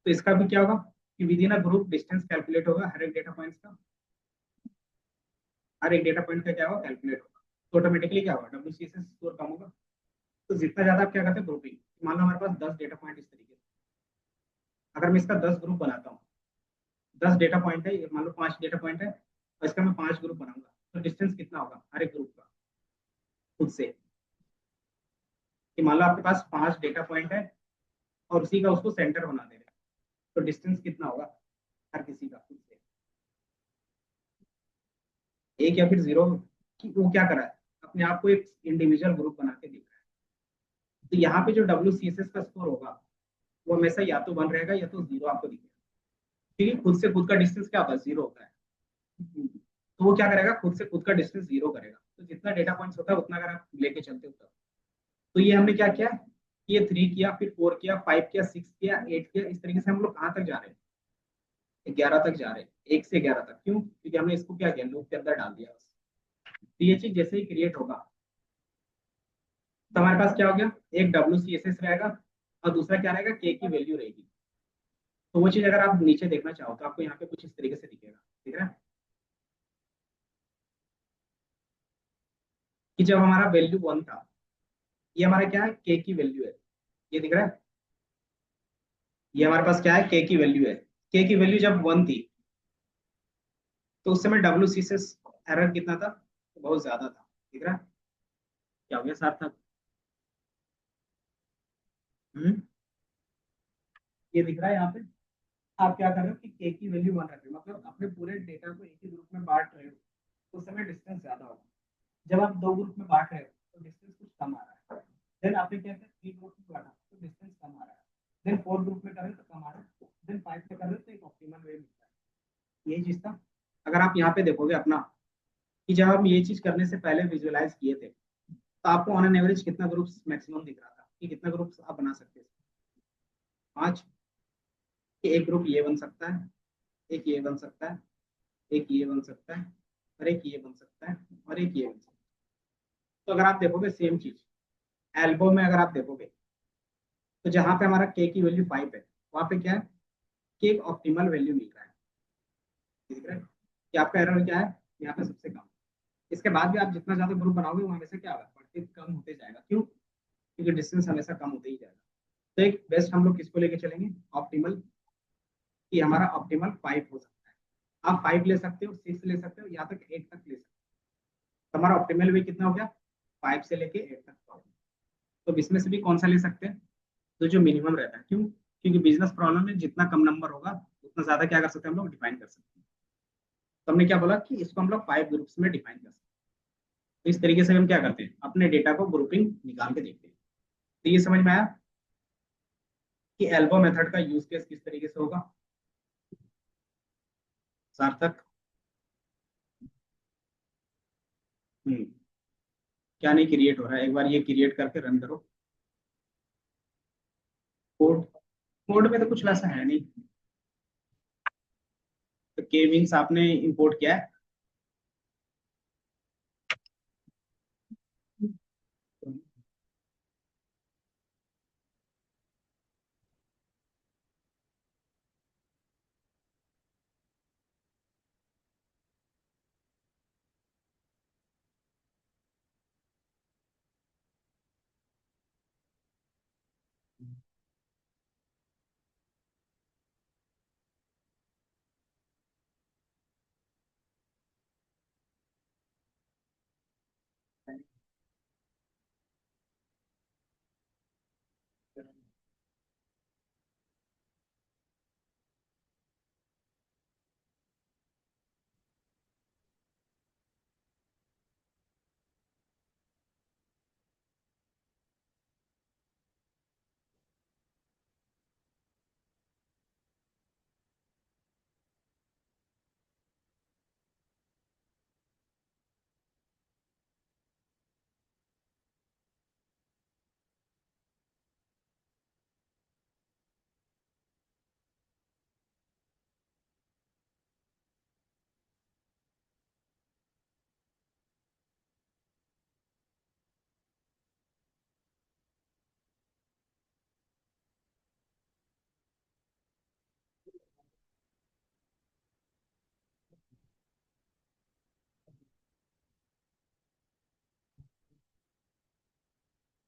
तो इसका भी क्या होगा, कि with in a group distance calculate होगा हर एक डेटा पॉइंट्स का। हर एक डेटा पॉइंट का क्या होगा, कैलकुलेट होगा। तो ऑटोमेटिकली क्या होगा, WCS स्कोर कम होगा। तो जितना ज्यादा आप क्या करते हैं, ग्रुपिंग। मान लो हमारे पास 10 डेटा पॉइंट इस तरीके से, अगर मैं इसका 10 ग्रुप बनाता हूँ, 10 डेटा पॉइंट है, मान लो 5 डेटा पॉइंट है, और इसका मैं 5 ग्रुप बनाऊंगा, तो डिस्टेंस कितना होगा हर एक ग्रुप का, खुद से। कि मान लो आपके पास 5 डेटा पॉइंट है, और उसी का उसको सेंटर बना दे रहे हैं, तो डिस्टेंस कितना होगा हर किसी का खुद से, एक या फिर जीरो। कि वो क्या करा है, अपने आप को एक इंडिविजुअल ग्रुप बना के दिख रहा है। तो यहाँ पे जो WCS का स्कोर होगा, वो हमेशा या तो 1 रहेगा या तो जीरो आपको दिखेगा। ठीक है, खुद से खुद का डिस्टेंस क्या होता है, जीरो होता है। तो वो क्या करेगा, खुद से खुद का डिस्टेंस जीरो करेगा। तो जितना डेटा पॉइंट्स होता है उतना अगर आप लेके चलते हो तब। तो ये हमने क्या किया, ये 3 किया, फिर 4 किया, 5 किया, 6 किया, 8 किया, इस तरीके से हम लोग कहाँ तक जा रहे हैं, 11 तक जा रहे हैं। 1 से 11 तक, क्यों, क्योंकि हमने इसको क्या किया, लूप के अंदर डाल दिया बस। तो ये चीज जैसे ही क्रिएट होगा, तो हमारे पास क्या हो गया, एक WCS रहेगा, और दूसरा क्या रहेगा, के की वैल्यू रहेगी। तो वो चीज अगर आप नीचे देखना चाहो, तो आपको यहाँ पे कुछ इस तरीके से दिखेगा, ठीक है। कि जब हमारा वैल्यू 1 था, ये हमारा क्या है, के की वैल्यू है, ये दिख रहा है। ये हमारे पास क्या है, के की वैल्यू है। के की वैल्यू जब 1 थी, तो उस समय WCS एरर कितना था, तो बहुत ज्यादा था, दिख रहा है। क्या हो गया सार्थक, हम्म, ये दिख रहा है यहाँ पे। आप क्या कर रहे हो, कि के की वैल्यू 1 रख रहे हो, मतलब अपने पूरे डेटा को एक ही ग्रुप में बांट रहे हो, तो उस समय डिस्टेंस ज्यादा होगा। जब आप दो ग्रुप में बांट रहे हो, तो डिस्टेंस कुछ कम आ रहा है। देन आपने क्या किया, 3 ग्रुप में बांटा, तो डिस्टेंस कम आ रहा है। देन 4 ग्रुप में कर रहे हो तो कम आ रहा है। देन 5 में कर रहे हो तो एक ऑप्टिमल वे मिलता है। यही चीज था। अगर आप यहाँ पे देखोगे अपना, कि जब हम ये चीज करने से पहले विजुअलाइज किए थे, तो आपको ऑन एन एवरेज कितना ग्रुप्स मैक्सिमम दिख रहा था, कि कितना ग्रुप्स आप बना सकते हैं, 5। कि एक ग्रुप ये बन सकता है, एक ये बन सकता है, एक ये बन सकता है, और एक ये बन सकता है, और एक ये बन सकता है। तो अगर आप देखोगे सेम चीज एल्बो में अगर आप देखोगे, तो जहां पे हमारा के की वैल्यू 5 है, वहां पे क्या है कि एक ऑप्टिमल वैल्यू मिल रहा है। दिख रहा है कि आपका एरर क्या है यहाँ पे सबसे कम। इसके बाद भी आप जितना ज्यादा ग्रुप बनाओगे वो हमेशा क्या होगा, बढ़ते कम होते जाएगा। क्यों? क्योंकि डिस्टेंस हमेशा कम होते ही जाएगा। तो एक बेस्ट हम लोग किसको लेके चलेंगे, ऑप्टिमल, कि हमारा ऑप्टिमल 5 हो सकता है। आप 5 ले सकते हो, 6 ले सकते हो, यहाँ तक 8 तक ले सकते हो। तो हमारा ऑप्टिमल भी कितना हो गया, 5 से लेके 8 तक का हो गया। तो इसमें से भी कौन सा ले सकते हैं, तो जो मिनिमम रहता है। क्यों? क्योंकि बिजनेस प्रॉब्लम में जितना कम नंबर होगा उतना ज्यादा क्या कर सकते हैं हम लोग, डिफाइन कर सकते हैं। तो हमने क्या बोला कि इसको हम लोग 5 ग्रुप्स में डिफाइन कर सकते हैं। तो इस तरीके से हम क्या करते हैं, अपने डेटा को ग्रुपिंग निकाल के देखते हैं। तो ये समझ में आया कि एल्बो मेथड का यूज केस किस तरीके से होगा। सार्थक। हम्म। क्या नहीं क्रिएट हो रहा है, एक बार ये क्रिएट करके रन करो। कोड, कोड में तो कुछ वैसा है नहीं। तो के मीन्स आपने इंपोर्ट किया है।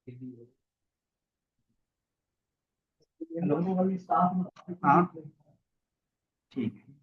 हेलो। हाँ ठीक है।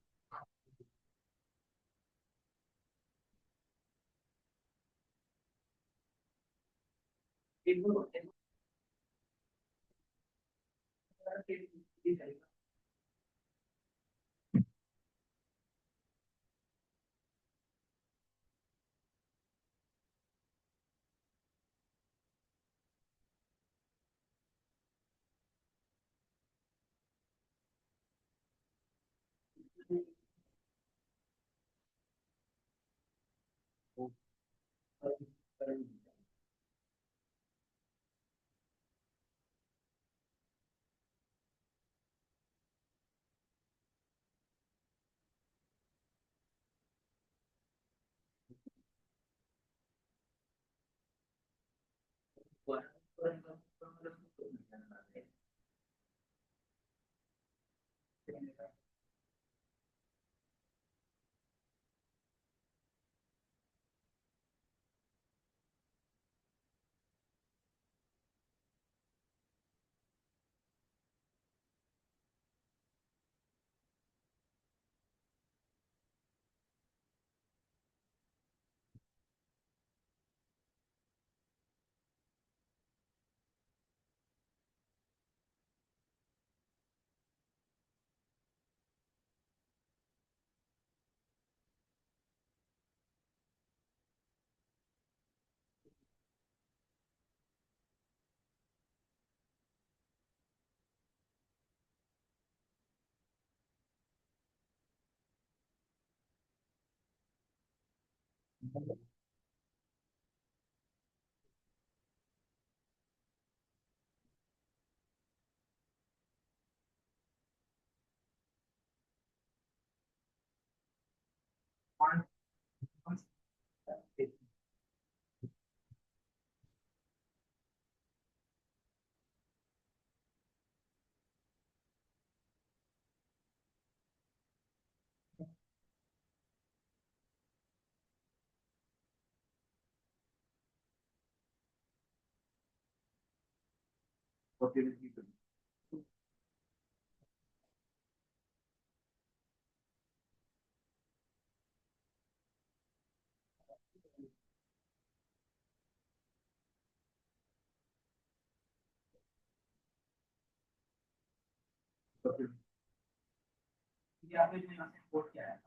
ये आपने जो यहाँ से कोट किया है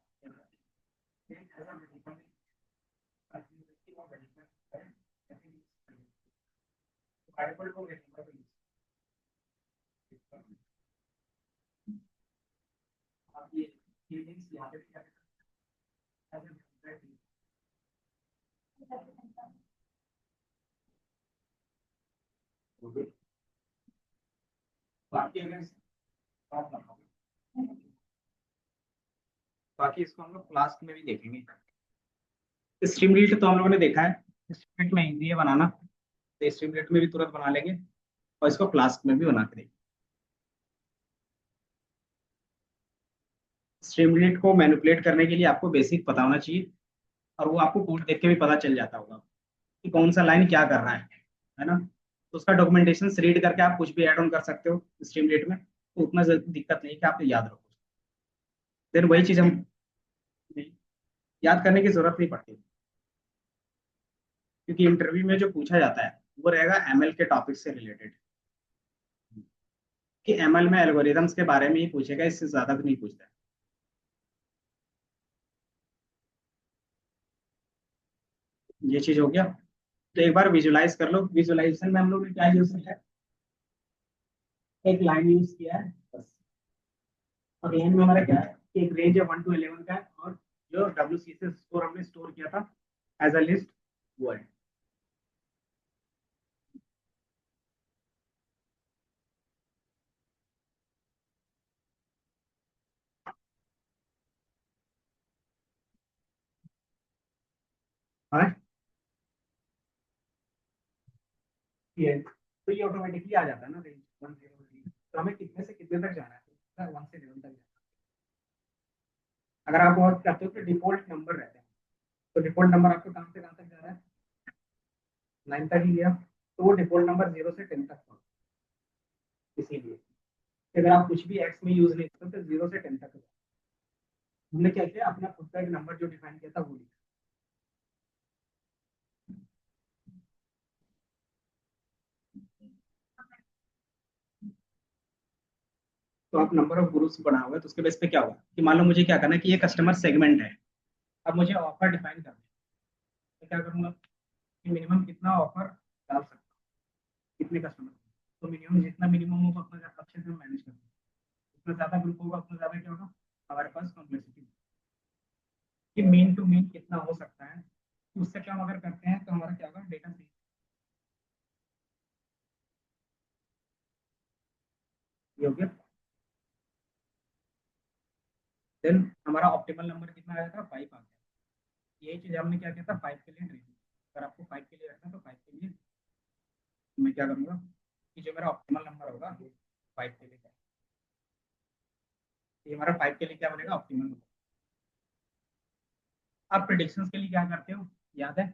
आप ये फीलिंग्स यहाँ पे क्या बाकी अगर बात बताओ, बाकी इसको हम लोग क्लास में भी देखेंगे। स्ट्रीमलीट तो हम लोगों ने देखा है, स्ट्रीमलीट में इजी है बनाना, तो स्ट्रीमलीट में भी तुरंत बना लेंगे और इसको फ्लास्क में भी बना के देंगे। स्ट्रीमलीट को मैनिपुलेट करने के लिए आपको बेसिक पता होना चाहिए, और वो आपको कोड देख के भी पता चल जाता होगा कि कौन सा लाइन क्या कर रहा है ना। तो उसका डॉक्यूमेंटेशन रीड करके आप कुछ भी ऐड ऑन कर सकते हो स्ट्रीमलीट में, तो उतना दिक्कत नहीं कि आप याद रखो। फिर वही चीज हम याद करने की जरूरत नहीं पड़ती, क्योंकि इंटरव्यू में जो पूछा जाता है वो रहेगा एमएल के टॉपिक से रिलेटेड, कि एमएल में एल्गोरिदम्स के बारे में ही पूछेगा, इससे ज्यादा भी नहीं पूछता है। ये चीज हो गया। तो एक बार विजुलाइज कर लो, विजुलाइजेशन में हम लोग ने क्या यूज किया है, एक लाइन यूज किया है बस। और लाइन में हमारा क्या है कि एक रेंज है 1 to 11 का है, और जो डब्ल्यू सी से स्कोर हमने स्टोर किया था एज अ लिस्ट, वो है। हाँ, ये तो ये ऑटोमेटिकली आ जाता है ना रेंज 1 0, तो हमें कितने से कितने तक जाना है, 1 से 11 तक जाना है। अगर आप बहुत चाहते हो तो डिफॉल्ट नंबर रहते हैं, तो डिफॉल्ट नंबर आपको कहाँ से कहाँ तक जा रहा है, 9 तक ही गया, तो वो डिफॉल्ट नंबर 0 से 10 तक था। इसीलिए अगर आप कुछ भी एक्स में यूज नहीं करते तो 0 से 10 तक है। हमने क्या किया, अपना खुद का एक नंबर जो डिफाइन किया था वो लिखा। तो आप नंबर ऑफ ग्रुप्स बना हुआ है, तो उसके बेस पे क्या होगा कि मान लो मुझे क्या करना है कि ये कस्टमर सेगमेंट है, अब मुझे ऑफर डिफाइन करना है। तो क्या करूंगा कि मिनिमम कितना ऑफर डाल सकता हूँ, कितने कस्टमर, तो मिनिमम जितना मिनिमम होगा उतना ज्यादा अच्छे से मैनेज करते हैं। उतना ज्यादा ग्रुप होगा उतना ज्यादा क्या होगा, हमारे पास कॉम्प्लेक्सिटी, कि मीन टू मीन कितना हो सकता है। तो उससे क्या हम अगर करते हैं तो हमारा क्या होगा, डेटा सही। ये हो गया। देन हमारा ऑप्टिमल नंबर कितना आया था, 5 आ गया। यही चीज हमने क्या किया था 5 के लिए ड्रीम। अगर आपको 5 के लिए रखना तो 5 के लिए मैं क्या करूंगा कि जो मेरा ऑप्टिमल नंबर होगा 5 के लिए क्या, ये हमारा 5 के लिए क्या बनेगा ऑप्टिमल नंबर। आप प्रिडिक्शंस के लिए क्या करते हो, याद है।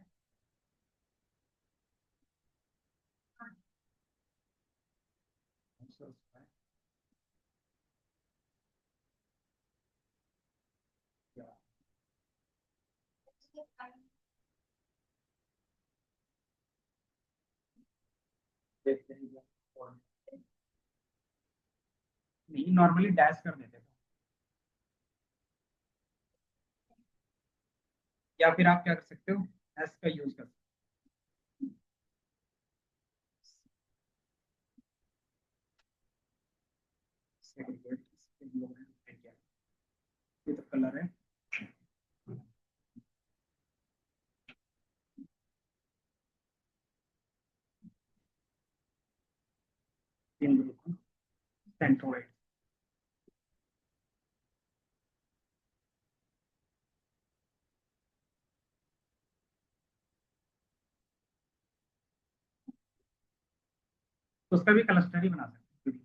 नहीं, नॉर्मली डैश कर देते थे, या फिर आप क्या कर सकते हो, एस का यूज कर सकते हो। ये तो कलर है। तीन ग्रुप सेंट्रोइड। तो उसका भी क्लस्टर ही बना सकते हैं।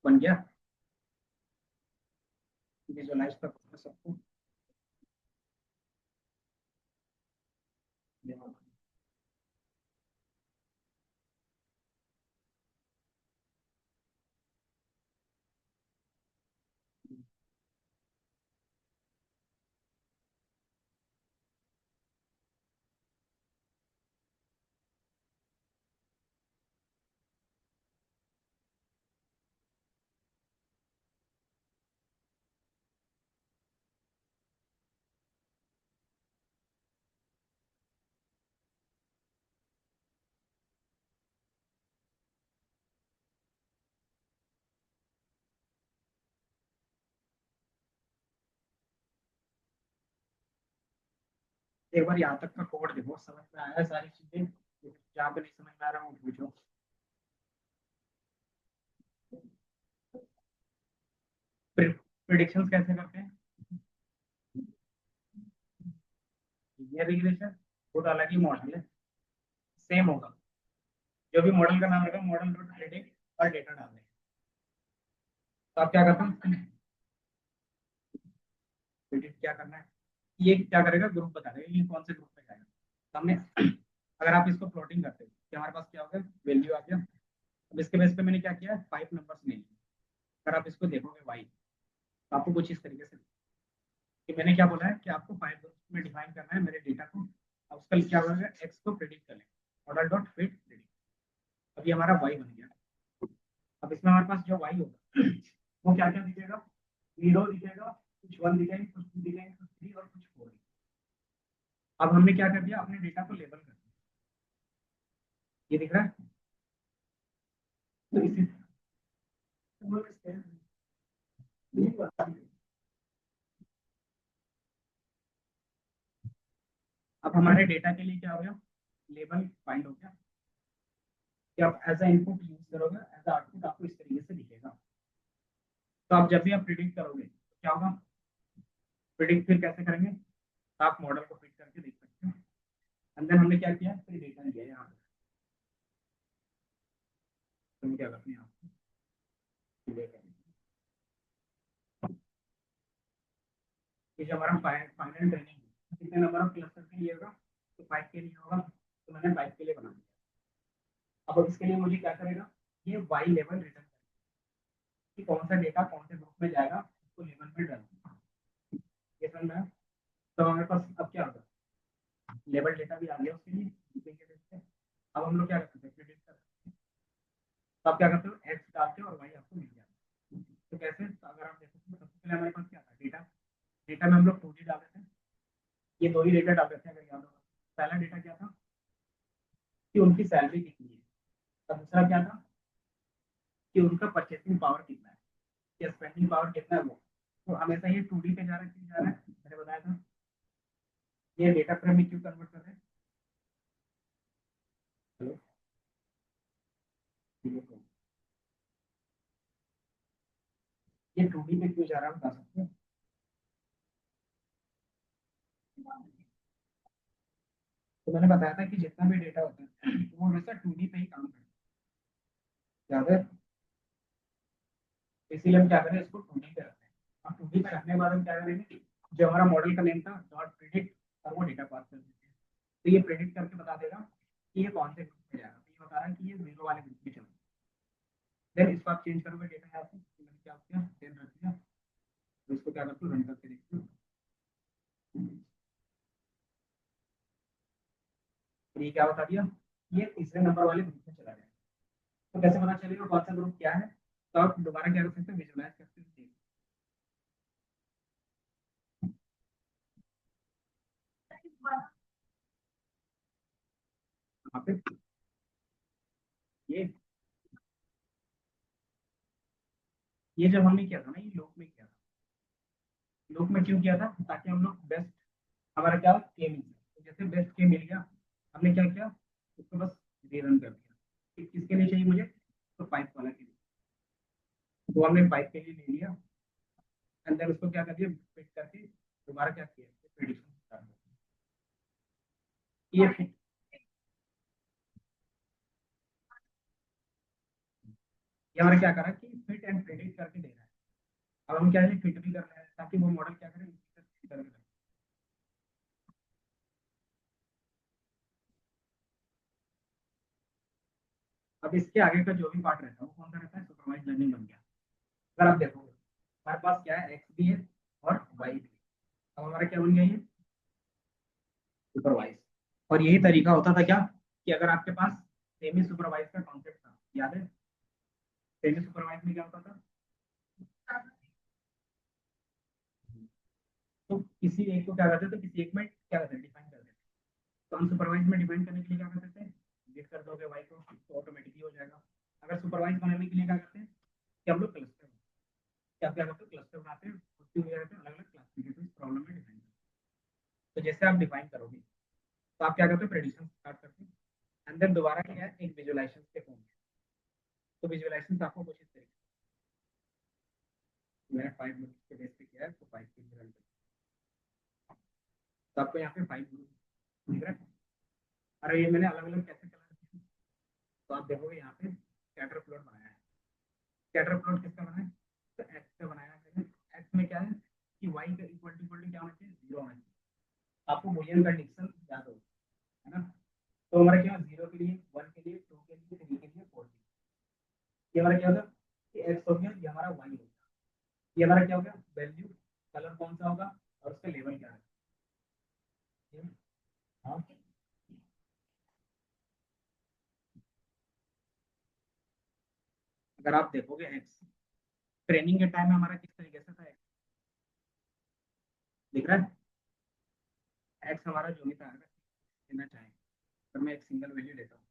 बन गया, विजुअलाइज कर सबको। एक बार यहाँ तक का कोड देखो, समझ में आया है सारी चीजें? जहाँ पे नहीं समझ में आ रहा वो पूछो। प्रिडिक्शंस कैसे करते हैं? लीनियर रिग्रेशन, वो तो अलग ही मॉडल है, सेम होगा। जो भी मॉडल का नाम रहेगा, मॉडल डॉट प्रिडिक्ट और डेटा डाल देंगे। तो आप क्या करते हैं, प्रिडिक्ट क्या करना है, ये क्या करेगा, ग्रुप बता देगा ये कौन से ग्रुप पे जाएगा। तो हमने अगर आप इसको प्लॉटिंग करते हो कि हमारे पास क्या होगा, वैल्यू आ गया। अब इसके बेस पे मैंने क्या किया है, 5 नंबर्स ले लिए। अगर आप इसको देखोगे वाई, तो आपको कुछ इस तरीके से कि मैंने क्या बोला है कि आपको 5 ग्रुप में डिफाइन करना है मेरे डेटा को। अब उसका क्या बोला, एक्स को प्रिडिक्ट कर लेंगे, मॉडल डॉट फिट प्रिडिक्ट। अब ये हमारा वाई बन गया। अब इसमें हमारे पास जो वाई होगा वो क्या क्या दिखेगा, जीरो दिखेगा, कुछ वन दिखेंगे, कुछ टू दिखेंगे, कुछ थ्री और कुछ फोर। अब हमने क्या कर दिया, अपने डेटा को लेबल कर दिया। ये दिख रहा है? तो इसी अब हमारे डेटा के लिए क्या हो गया, लेबल फाइंड हो गया कि आप एज ए इनपुट यूज करोगे, एज ए आउटपुट आपको इस तरीके से दिखेगा। तो आप जब भी आप प्रिडिक्ट करोगे तो क्या होगा, प्रिडिक्ट फिर कैसे करेंगे, आप मॉडल को फिट करके देख सकते हैं। अंदर हमने क्या किया, फिर डेटा लिया यहाँ पे। तो हम क्या करते हैं, यहाँ कि जब हमारा फाइनल ट्रेनिंग कितने नंबर ऑफ क्लस्टर के लिए होगा, तो 5 के लिए होगा। तो मैंने 5 के लिए बना दिया। अब इसके लिए मुझे क्या करेगा, ये वाई लेवल रिटर्न कि कौन सा डेटा कौन से ग्रुप में जाएगा, उसको लेवल में डाल। ये समझ में आया? तो हमारे पास अब क्या होगा, लेवल डेटा भी आ गया उसके लिए grouping के बेस पे। अब हम लोग क्या करते हैं, प्रिडिक्ट करते हैं। तो आप क्या करते हो, एक्स डालते हो और वाई आपको मिल जाता है। तो कैसे, तो अगर आप देखो तो सबसे पहले हमारे पास क्या था, डेटा। डेटा में हम लोग 2D डाल देते हैं, ये दो ही डेटा डाल देते हैं अगर याद होगा। पहला डेटा क्या था कि उनकी सैलरी कितनी है, और दूसरा क्या था कि उनका परचेसिंग पावर कितना है या स्पेंडिंग पावर कितना है वो। तो हमेशा ये 2D पे जा रहा है, क्यों जा रहा है, मैंने बताया था। ये डेटा फ्रेम में क्यों कन्वर्ट कर रहे हैं, हेलो, ये 2D पे क्यों जा रहा है बता सकते हैं? तो मैंने बताया था कि जितना भी डेटा होता है वो हमेशा 2D पे ही काम करता है, याद है? इसीलिए हम क्या करें, इसको 2D पे रखते हैं। अब 2D पे रखने के बाद हम क्या करेंगे, जो हमारा मॉडल का नेम था डॉट प्रिडिक्ट, और वो डेटा पास कर देते हैं। तो ये प्रिडिक्ट करके बता देगा कि ये कौन से ग्रुप में जाएगा। तो ये बता रहा है कि ये जीरो वाले ग्रुप में चल रहा है। देन इसको आप चेंज करोगे डेटा यहाँ से, तो मैंने क्या किया, देन रख दिया। तो इसको क्या करते हो, रन करके देखते हो। तो ये क्या बता दिया, ये तीसरे नंबर वाले ग्रुप में चला गया। तो कैसे पता चलेगा कौन सा ग्रुप क्या है, तो आप दोबारा क्या कर सकते हैं, विजुलाइज करते हैं। यहाँ पे ये ये जब हमने किया था ना, ये लूप में किया था। लूप में क्यों किया था, ताकि हम लोग बेस्ट, हमारा क्या के मिल जाए। तो जैसे बेस्ट के मिल गया, हमने क्या किया, उसको बस रीरन कर दिया। किसके लिए चाहिए मुझे, तो पाइप वाला के लिए। तो हमने पाइप के लिए ले लिया, अंदर उसको क्या कर दिया, फिट करके दोबारा क्या किया, प्रेडिक्शन स्टार्ट कर दिया। ये fit- ये हमारा क्या कर रहा है कि फिट एंड प्रेडिक्ट करके दे रहा है। अब हम क्या है फिट भी कर रहे हैं ताकि वो मॉडल क्या करे करके। अब इसके आगे का जो भी पार्ट रहता है वो कौन सा रहता है, सुपरवाइज लर्निंग बन गया। अगर आप देखोगे हमारे पास क्या है एक्स भी है और वाई भी है। अब हमारा क्या बन गया ये सुपरवाइज। और यही तरीका होता था क्या कि अगर आपके पास सेमी सुपरवाइज का कॉन्सेप्ट था, याद है सेमी सुपरवाइज में क्या होता था, तो किसी एक को क्या करते थे, किसी एक में क्या करते डिफाइन करते थे। तो अनसुपरवाइज में डिफाइन करने के लिए क्या करते थे, डिलीट कर दोगे वाई को तो ऑटोमेटिकली हो जाएगा। अगर सुपरवाइज बनाने के लिए क्या करते हैं कि हम लोग क्लस्टर क्या क्या करते हैं, क्लस्टर बनाते हैं, उसकी वजह से अलग अलग क्लासिफिकेशन प्रॉब्लम में डिफाइन। तो जैसे आप डिफाइन करोगे तो आप क्या करते हो प्रेडिक्शन स्टार्ट करते हैं एंड देन दोबारा क्या है एक विजुअलाइजेशन के फॉर्म में। तो विजुअलाइजेशन आपको कुछ इस तरीके से मैंने 5 मिनट के बेस पे किया है तो 5 के रन तो आपको यहाँ पे 5 दिख रहा है। अरे ये मैंने अलग अलग कैसे कलर किए तो आप देखोगे यहाँ पे स्कैटर प्लॉट बनाया है। स्कैटर प्लॉट किसका बना है, तो एक्स का बनाया है। एक्स में क्या है कि वाई का इक्वल टू क्या होना चाहिए, 0 होना चाहिए। आपको बुलियन कंडीशन याद हो, है ना। तो हमारा क्या 0 के लिए, 1 के लिए, 2 के लिए, 3 के लिए, 4 के लिए। ये हमारा क्या होगा कि एक्स हो गया, ये हमारा वाई होगा। ये हमारा क्या होगा वैल्यू, कलर कौन सा होगा और उसका लेवल क्या है। हाँ अगर आप देखोगे एक्स ट्रेनिंग के टाइम में हमारा किस तरीके से था, एक्स दिख रहा है। एक्स हमारा जो भी था अगर लेना चाहें तो मैं एक सिंगल वैल्यू लेता हूँ,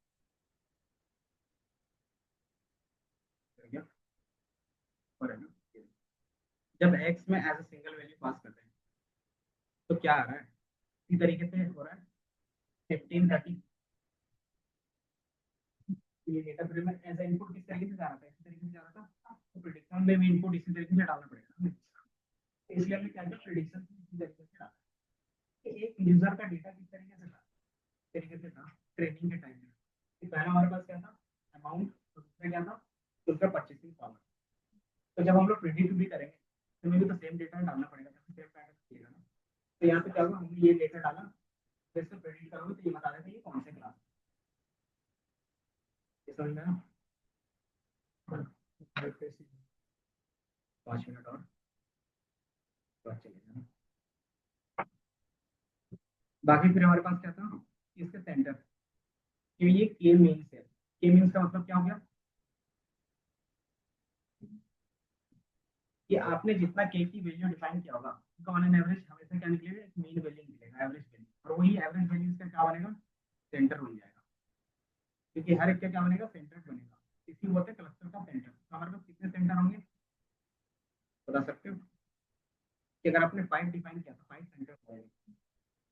ठीक है। और है ना जब एक्स में as a single value pass करते हैं तो क्या आ रहा है, इसी तरीके से हो रहा है 1530। ये डेटा फ्रेम में एज इनपुट किस तरीके से जा रहा था, इसी तरीके से जा रहा था, तो प्रिडिक्शन में भी इनपुट इसी तरीके से डालना पड़ेगा। तो इसलिए हमने क्या किया प्रिडिक्शन इसी तरीके से डाला कि एक यूजर का डेटा किस तरीके से था, तरीके से था ट्रेनिंग के टाइम में। कि पहला हमारे पास क्या था अमाउंट, तो दूसरा क्या था उसका परचेसिंग पावर। तो जब हम लोग प्रिडिक्ट भी करेंगे तो हमें भी तो सेम डेटा डालना पड़ेगा ताकि सेम पैटर्न दिखेगा ना। तो यहाँ पे क्या होगा हमने ये डेटा डाला, जैसे प्रिडिक्ट करोगे तो ये बता देगा ये कौन से क्लास है, समझ में आया? 5 मिनट और तो चलेगा। बाकी फिर हमारे पास क्या था इसके सेंटर, तो ये के मीन्स है। के मीन्स का मतलब क्या हो गया कि आपने जितना के की वैल्यू डिफाइन किया होगा उसका ऑन एन एवरेज हमेशा क्या निकलेगा, एक मीन वैल्यू निकलेगा, एवरेज वैल्यू। और वही एवरेज वैल्यू इसका क्या बनेगा, सेंटर बन जाएगा। क्योंकि हर एक का क्या बनेगा, सेंटर बनेगा। इसी होते क्लस्टर का सेंटर। तो हमारे पास कितने सेंटर होंगे बता सकते हो, कि अगर आपने 5 डिफाइन किया तो 5 सेंटर होंगे।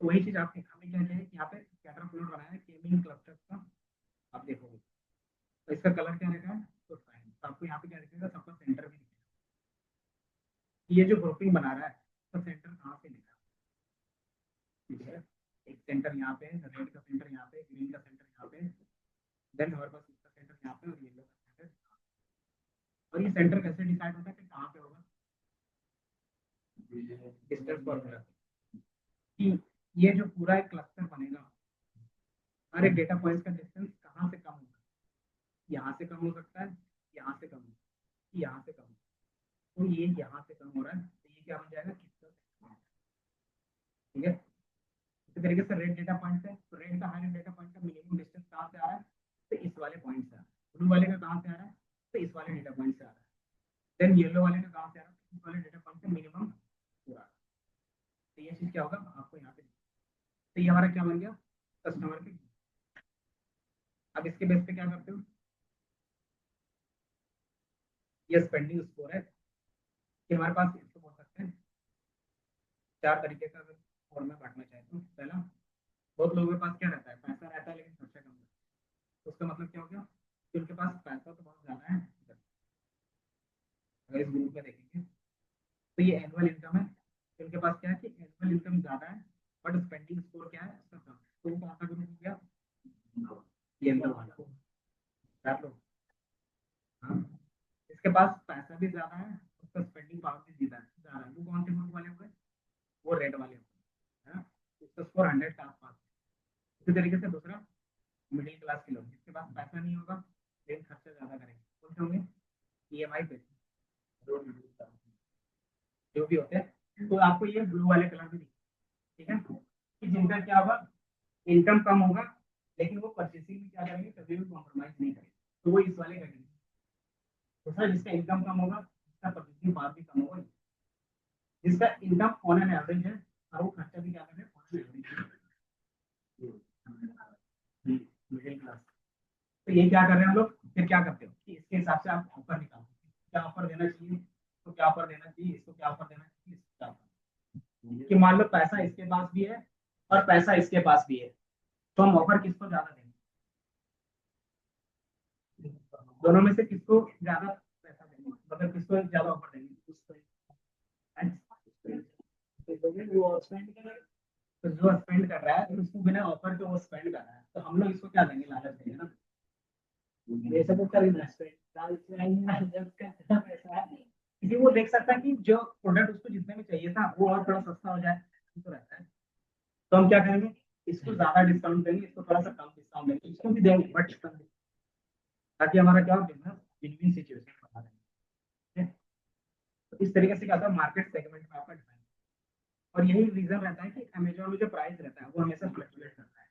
तो वही चीज आपने हमें क्या किया है कि यहाँ पे स्कैटर प्लॉट बनाया है के मीन क्लस्टर का। आप देखोगे तो इसका कलर क्या रहेगा, तो साइन। तो आपको यहाँ पे क्या दिखेगा, सबका सेंटर भी दिखेगा। ये जो ग्रुपिंग बना रहा है तो सेंटर कहाँ से लेगा, ठीक है। एक सेंटर यहाँ पे, रेड का सेंटर यहाँ पे, ग्रीन का सेंटर यहाँ पे, देन हमारे पास इसका सेंटर यहाँ पे और येलो का सेंटर। और ये सेंटर कैसे डिसाइड होता है कि कहाँ पे होगा, डिस्टेंस फॉर्मूला कि ये जो पूरा एक क्लस्टर बनेगा हर एक डेटा पॉइंट का डिस्टेंस कहाँ से कम होगा, यहाँ से कम हो सकता है, यहाँ से कम हो, यहाँ से कम, तो ये यहाँ से कम हो रहा है तो ये क्या बन जाएगा किसका, ठीक है। इसी तरीके से रेड डेटा पॉइंट है तो रेड का हर एक डेटा पॉइंट का मिनिमम डिस्टेंस कहाँ से आ रहा है, तो इस वाले पॉइंट से आ रहा है। ब्लू वाले का कहाँ से आ रहा है, तो इस वाले डेटा पॉइंट से आ रहा है। देन येलो वाले का कहाँ से आ रहा है, इस वाले डेटा पॉइंट का मिनिमम पूरा। तो ये चीज क्या होगा आपको यहाँ पे, तो ये हमारा क्या बन गया कस्टमर के। अब इसके बेस पे क्या करते हो, ये स्पेंडिंग स्कोर है कि हमारे पास इसको बोल सकते हैं 4 तरीके का। अगर और मैं बांटना चाहता हूँ, पहला बहुत लोगों के पास क्या रहता है, पैसा रहता है लेकिन खर्चा कम रहता है। तो उसका मतलब क्या हो गया कि उनके पास पैसा तो बहुत ज्यादा है। अगर इस ग्रुप में देखेंगे तो ये एनुअल इनकम है, तो उनके पास क्या है कि एनुअल इनकम ज्यादा है बट स्पेंडिंग स्कोर क्या है उसका कम। तो वो कौन सा ग्रुप हो गया, ये वाला कर लो। हाँ इसके पास पैसा भी ज्यादा है, उसका स्पेंडिंग पावर भी ज्यादा है। वो कौन से ग्रुप वाले हो गए? वो रेड वाले हो गए, है ना। इसका स्कोर 100 के आसपास है। इसी तरीके से दूसरा, मिडिल क्लास के लोग जिसके पास पैसा नहीं होगा लेकिन खर्चा ज्यादा करेंगे, कौन से होंगे? ईएमआई पे, जो भी होते हैं। तो आपको ये ब्लू वाले कलर भी दिखे, ठीक है, कि जिनका क्या होगा, इनकम कम होगा लेकिन वो परचेसिंग में क्या करेंगे, कभी भी कॉम्प्रोमाइज नहीं करेंगे, तो वो इस वाले कैटेगरी। दूसरा, जिसका इनकम कम होगा, जिसका परचेसिंग पावर भी कम होगा, जिसका इनकम ऑन एन एवरेज है और वो खर्चा भी क्या कर रहे हैं, on an average, middle class. तो ये क्या कर रहे हैं हम लोग, फिर क्या करते हो कि इसके हिसाब से आप ऑफर निकालो, क्या ऑफर देना चाहिए, इसको क्या ऑफर देना चाहिए, इसको क्या ऑफर देना चाहिए, इसको क्या offer। कि मान लो पैसा इसके पास भी है और पैसा इसके पास भी है, तो हम ऑफर किसको ज्यादा देंगे? दोनों में से किसको ज्यादा पैसा देंगे, मतलब किसको ज्यादा ऑफर देंगे? वो स्पेंड कर रहा है, तो जो स्पेंड कर रहा है तो उसको बिना ऑफर के वो स्पेंड कर रहा है, तो हम लोग इसको क्या देंगे, लालच देंगे ना। ये सब कर पैसा है, क्योंकि वो देख सकता है कि जो प्रोडक्ट उसको जितने में चाहिए था वो और थोड़ा सस्ता हो जाए, तो रहता है। तो हम क्या करेंगे, इसको ज्यादा डिस्काउंट देंगे, इसको थोड़ा सा कम डिस्काउंट देंगे, इसको भी देंगे बट ताकि हमारा क्या बिजनेस विन विन सिचुएशन बना रहे। तो इस तरीके से क्या होता है, मार्केट सेगमेंट में आपका डिफाइन। और यही रीजन रहता है कि अमेजोन में जो प्राइस रहता है वो हमेशा फ्लक्चुएट करता है,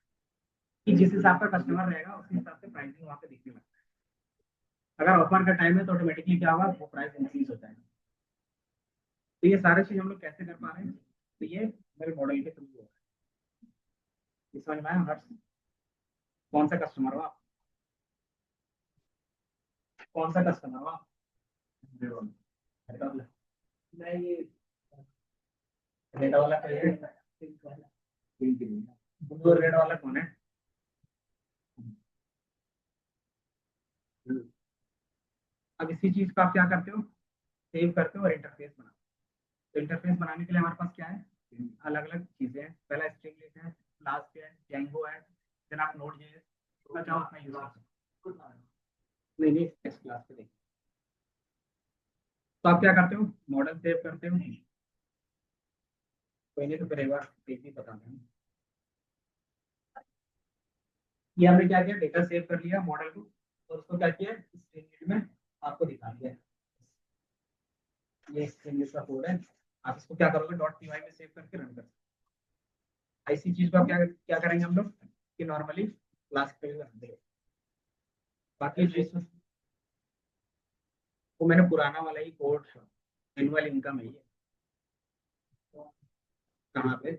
कि जिस हिसाब का कस्टमर रहेगा उस हिसाब से प्राइसिंग वहाँ पे दिखने लगता है। अगर ऑफर का टाइम है तो ऑटोमेटिकली क्या होगा, वो प्राइस इंक्रीज हो जाएगा। तो ये सारे चीज हम लोग कैसे कर पा रहे हैं, तो ये मेरे मॉडल के थ्रू हो रहा है। ये समझ में आया हर्ष? कौन सा कस्टमर हो आप? कौन सा कस्टमर हो आप? मैं ये रेड वाला कहिए, ब्लू रेड वाला कौन है? अब इसी चीज को आप क्या करते हो, सेव करते हो और इंटरफेस बनाते हो। तो इंटरफेस बनाने के लिए हमारे पास क्या है, अलग अलग चीजें हैं। पहला स्ट्रिंग है, फ्लास्क है, जैंगो है, देन आप नोड जेएस का चाहो अपना यूज कर सकते हो। नहीं नहीं, इस क्लास पे देखिए। तो आप क्या करते हो, मॉडल सेव करते हो, कोई नहीं तो फिर एक बार एक ही बता दें। ये हमने क्या किया, डेटा सेव कर लिया मॉडल को, और उसको क्या किया, स्ट्रिंग में आपको दिखा दिया। ये स्ट्रिंग का कोड है, आप इसको क्या करोगे, डॉट पी वाई में सेव करके रन कर। ऐसी चीज को आप क्या क्या करेंगे हम लोग, कि नॉर्मली क्लास पे रन देंगे। बाकी जो वो मैंने पुराना वाला ही कोड, एनुअल इनकम है ये, कहाँ पे,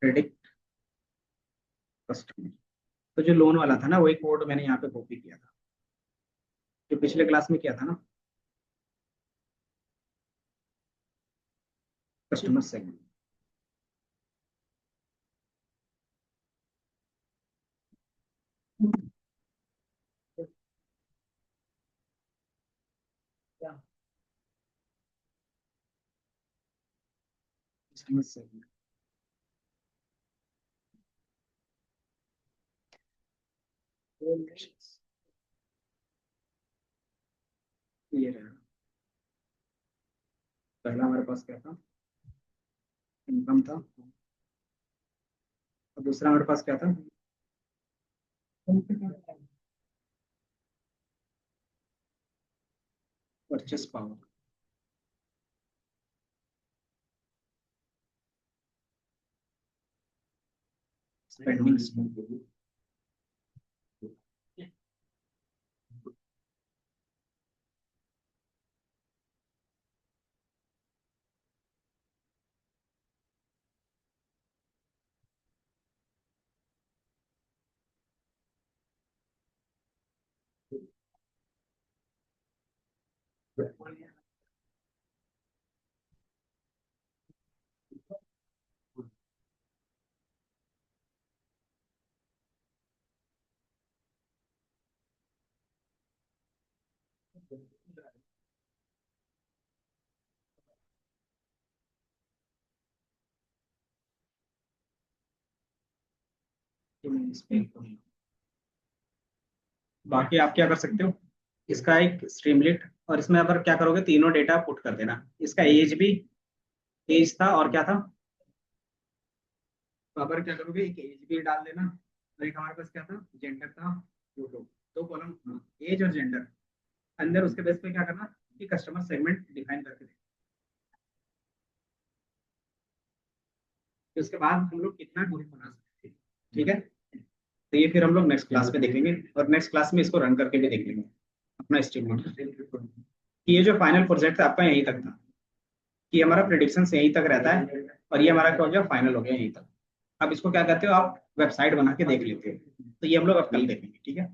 प्रेडिक्ट कस्टमर। तो जो लोन वाला था ना, वही कोड मैंने यहाँ पे कॉपी किया था, जो पिछले क्लास में किया था ना, कस्टमर सेगमेंट। कस्टमर सेगमेंट ये रहा। पहला हमारे पास क्या था, इनकम था, और दूसरा हमारे पास क्या था, परचेस पावर, स्पेंडिंग। इस पे बाकी आप क्या कर सकते हो, इसका एक स्ट्रीमलेट, और इसमें अगर क्या करोगे, तीनों डेटा पुट कर देना। इसका एज भी, एज था और क्या था, तो अगर क्या करोगे एक एज भी डाल देना, और एक हमारे पास क्या था, जेंडर था, फोटो, दो कॉलम, एज और जेंडर। अंदर उसके बेस पे क्या करना कि कस्टमर सेगमेंट डिफाइन करके दें। फिर उसके बाद हम लोग कितना ग्रुप बना सकते हैं, ठीक है। तो ये फिर हम लोग नेक्स्ट क्लास में देखेंगे, और नेक्स्ट क्लास में इसको रन करके भी देख लेंगे अपना स्टेटमेंट। ये जो फाइनल प्रोजेक्ट है आपका यहीं तक था, कि हमारा प्रिडिक्शन यहीं तक रहता है, और ये हमारा क्या हो गया, फाइनल हो गया यहीं तक। अब इसको क्या कहते हो आप, वेबसाइट बना के देख लेते हो। तो ये हम लोग अब कल देखेंगे, ठीक है।